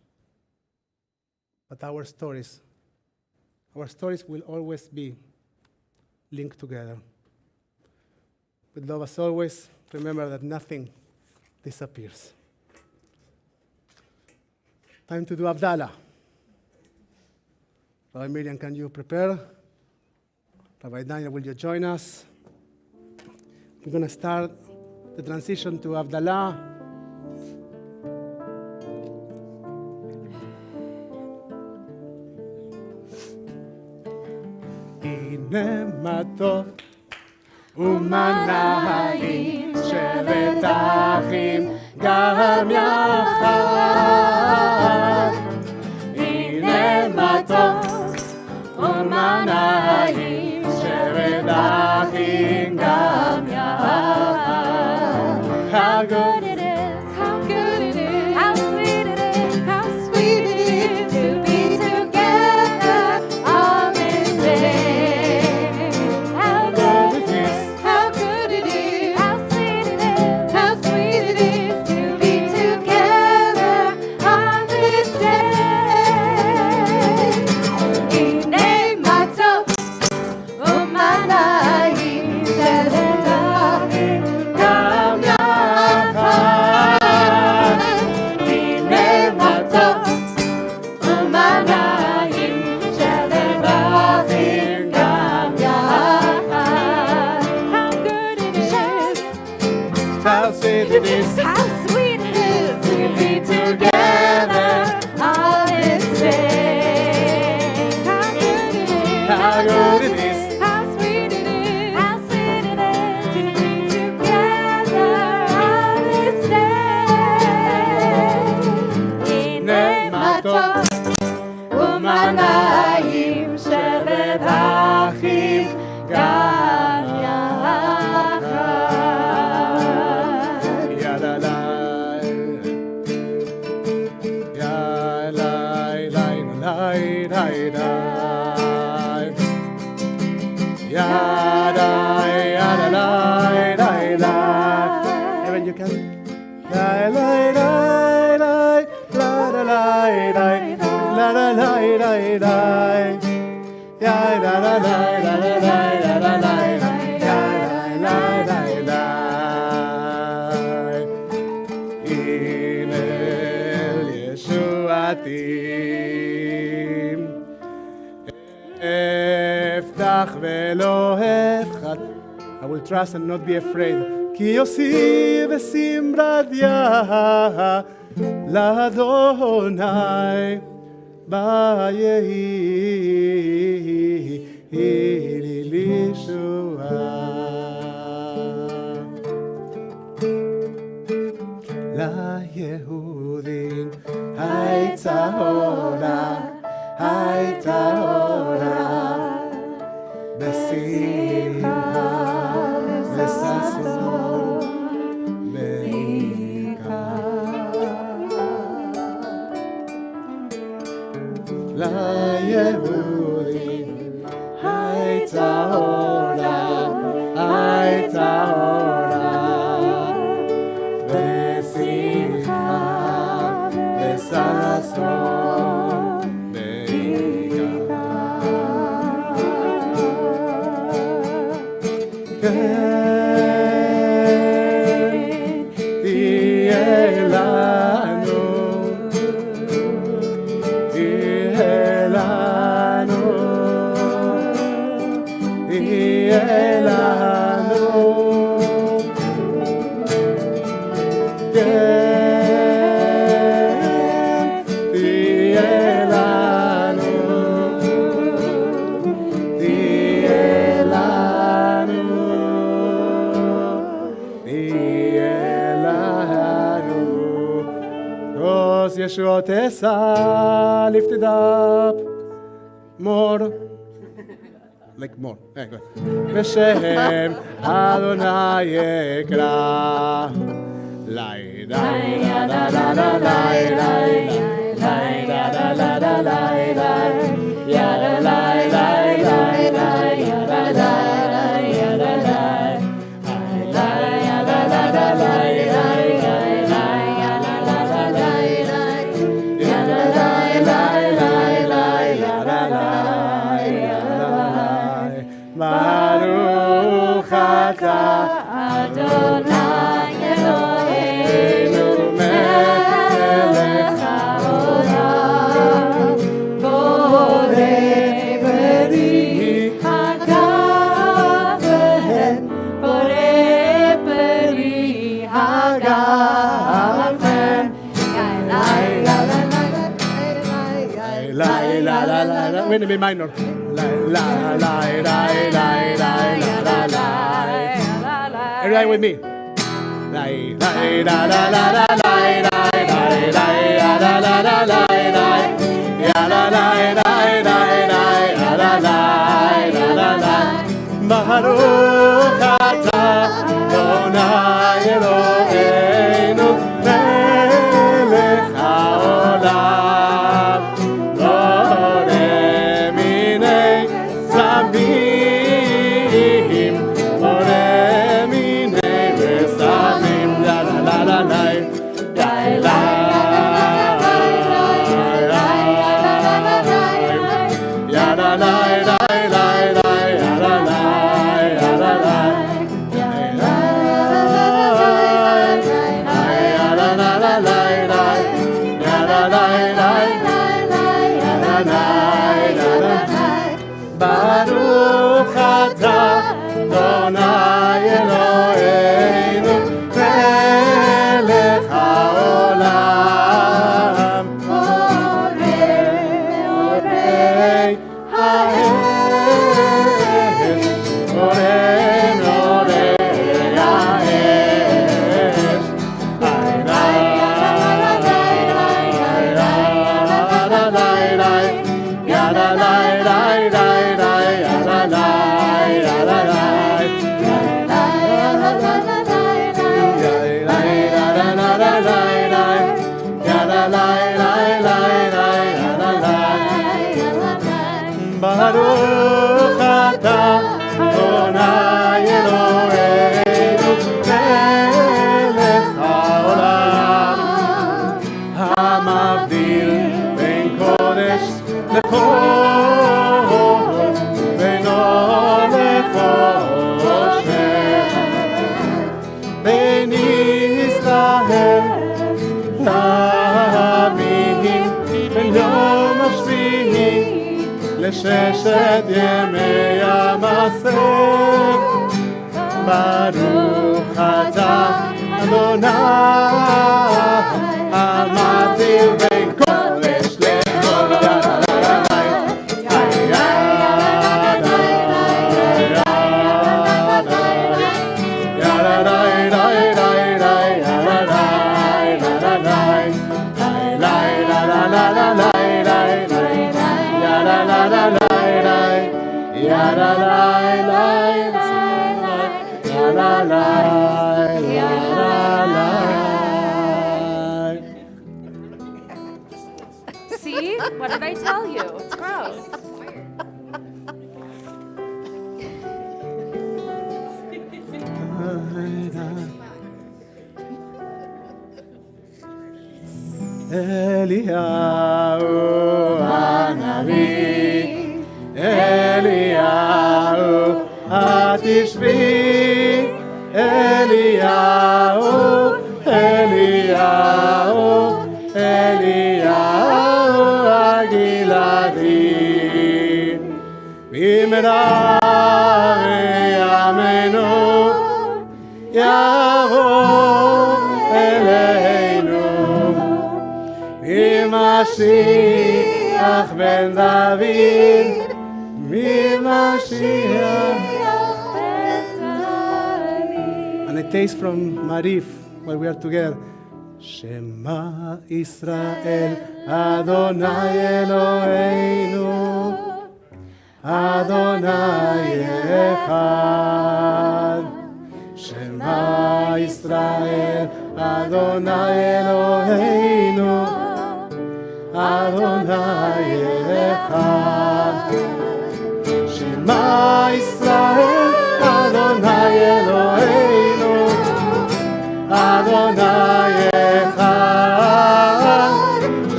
But our stories will always be linked together. With love as always, remember that nothing disappears. Time to do Havdalah. Rabbi Miriam, can you prepare? Rabbi Daniel, will you join us? We're going to start the transition to Havdalah. אחים גם יחד. הנה מתוק ומנעים שבת אחים גם יחד. How good it is, how good it is, how sweet it is, how sweet it is to be together on this day. How good it is, how good it is, how sweet it is, how sweet it is to be together on this day. הנה מתוק ומנעים שבת אחים גם יחד. הנה מתוק ומנעים שבת אחים גם יחד. How good it is, how sweet it is, how sweet it is to be together on this day. How good it is, how sweet it is, how sweet it is to be together on this day. הנה מתוק ומנעים שבת אחים גם יחד. ידליי, ידליי, ליי, ליי, ליי. Yadai, yadalai, lai, lai. Evan, you can. Lai, lai, lai, lai, la, la, lai, lai, la, la, lai, lai, lai. Ya, la, la, lai, la, la, lai, la, la, lai, lai. Ya, lai, lai, lai, lai. Himel Yeshuatim. Eftach velo efchat. I will trust and not be afraid. Ki yosi v'simrat yah l'Adonai bayehi lishua. La Yehudim hayta hora, hayta hora. Besimcha, besason, beika. La Yehudim hayta hora, hayta hora. Besimcha, besason, beika. Yeshua lift it up more, like more. Hey, go ahead. Beshem Adonai Ekra, lai lai la la la lai lai lai la la la la lai lai ya la lai lai lai lai ya la lai ya la lai lai ya la la la lai lai. Baruch atah Adonai Eloheinu melech haolam borei peri hagafen borei peri hagafen. Wait a minute, minor. Everybody with me. Baruch atah Adonai Eloheinu melech haolam borei minei samim borei minei vesamim la la la la la la la la la la Baruch atah Adonai Eloheinu melech haolam borei ha'esh borei ha'esh Baruch atah Adonai Eloheinu melech haolam hamavdil ben kodesh lechol beno lechoshen ben Yisrael לעמים בין יום השביעי לששת ימי המעשר ברוך אתה אדוני המבדיל בין קודש לכל See? What did I tell you? It's gross. Eliyahu Hanavi, Eliyahu Hatishvi, Eliyahu, Eliyahu, Eliyahu Agiladi, Vimra V'yamenu, Yavo Eleinu, Mashiach ben David, Mashiach ben David. And a taste from Marif while we are together. Shema Israel, Adonai Eloheinu, Adonai Echad. Shema Israel, Adonai Eloheinu, Adonai Echad. Shema Israel, Adonai Eloheinu, Adonai Echad.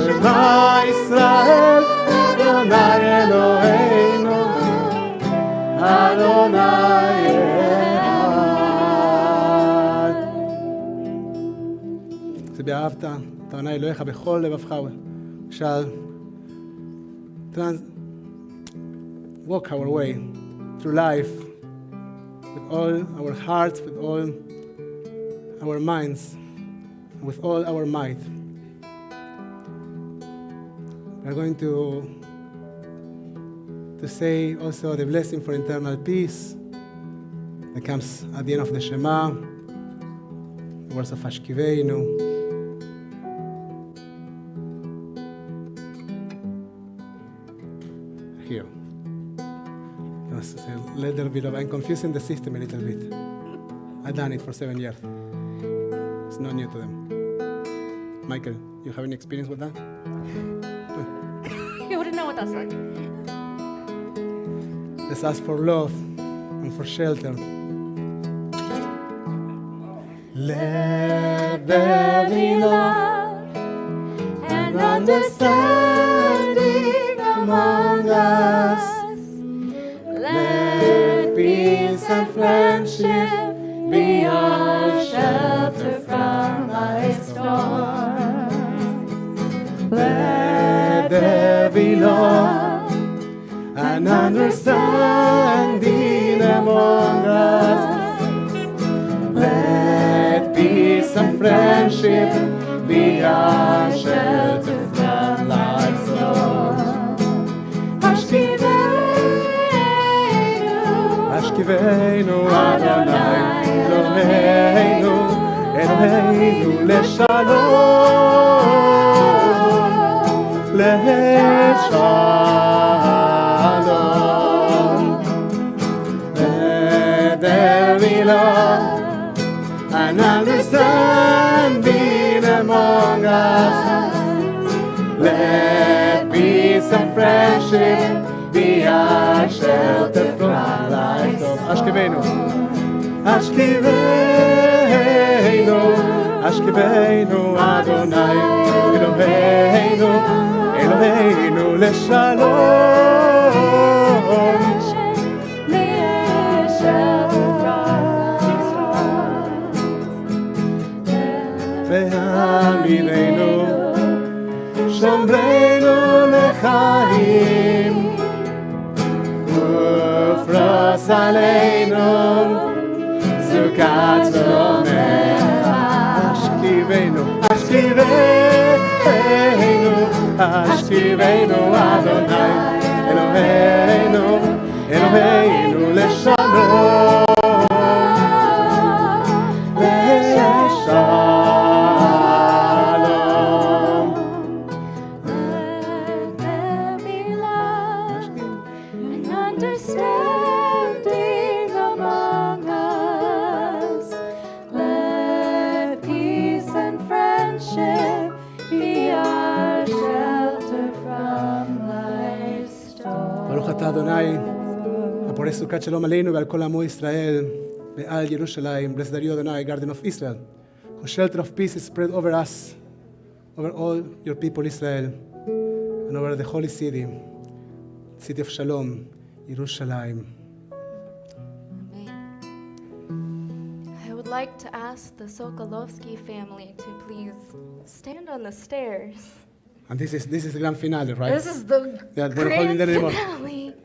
Shema Israel, Adonai Eloheinu, Adonai Echad. זה באהבת את אדוני אלוהיך בכל לבבך. Shall walk our way through life with all our hearts, with all our minds, and with all our might. We are going to say also the blessing for eternal peace that comes at the end of the Shema. words of Ashkiveinu. Here. Let there be love. I'm confusing the system a little bit. I've done it for 7 years. It's not new to them. Michael, you have any experience with that? You wouldn't know what that's like. Let's ask for love and for shelter. Let there be love and understanding among us. Let peace and friendship be our shelter from life's storm. Let there be love and understanding among us. Let peace and friendship be our shelter from life's storm. Ashkiveinu Adonai Eloheinu Eloheinu LeShalom LeShalom. Let there be love and understanding among us. Let peace and friendship be our shelter from life of Ashkiveinu. Ashkiveinu, Ashkiveinu Adonai Eloheinu, Eloheinu LeShalom. Ve'amidenu, Shomreinu lechaim. Ufros aleinu Sukat romecha. Ashkiveinu, Ashkiveinu, Ashkiveinu Adonai Eloheinu, Eloheinu LeShalom. Adonai, por eso Shalom Aleinu ועל כל עמו ישראל ועל ירושלים. Blessed are you, Adonai, Garden of Israel, whose shelter of peace is spread over us, over all your people Israel, and over the holy city, city of Shalom, Yerushalayim. Amen. I would like to ask the Sokolovsky family to please stand on the stairs. And this is the grand finale, right? This is the Yeah, we're grand holding the name of- finale.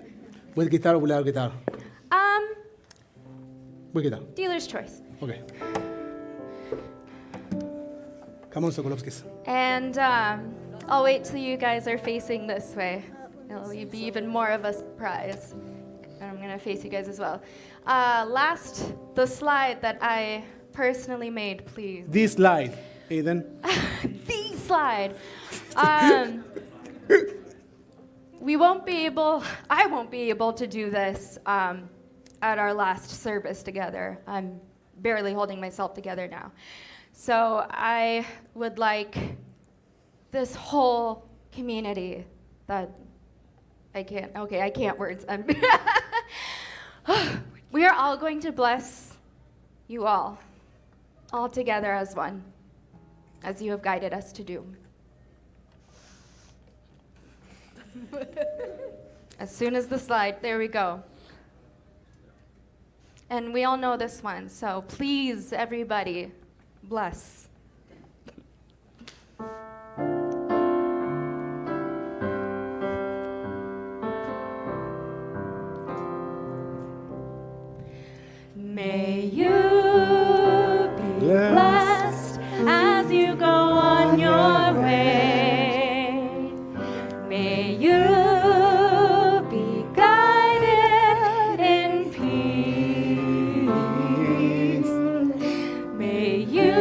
With guitar or without guitar? With guitar. Dealer's choice. Okay. Come on, Sokolovskis. And I'll wait till you guys are facing this way. It'll be even more of a surprise. And I'm going to face you guys as well. The slide that I personally made, please. This slide, Aiden. The slide. I won't be able to do this at our last service together. I'm barely holding myself together now. So I would like this whole community that I can't words. We are all going to bless you all together as one, as you have guided us to do. As soon as the slide, there we go. And we all know this one, so please, everybody, bless. May you be blessed as you go on your way. May you be guided in peace. May you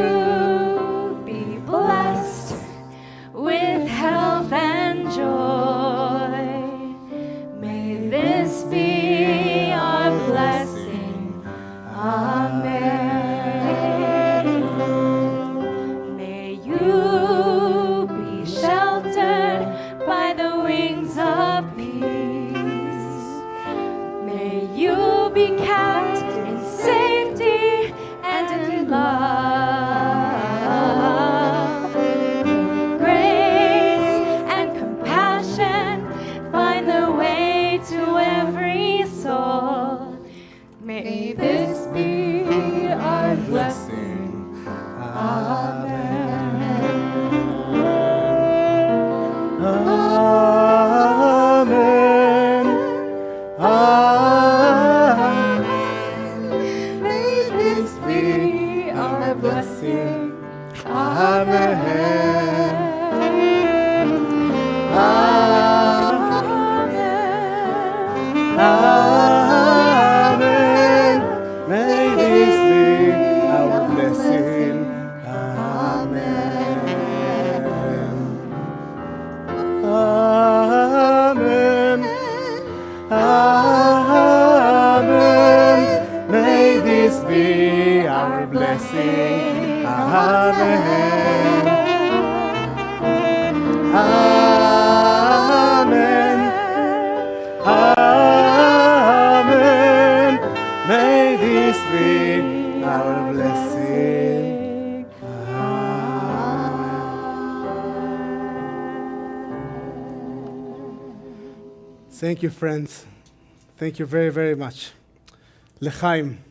Amen. May this be our blessing. Amen. Amen. Amen. May this be our blessing. Amen. Amen. Amen. May this be our blessing. Thank you, friends. Thank you very, very much. L'chaim.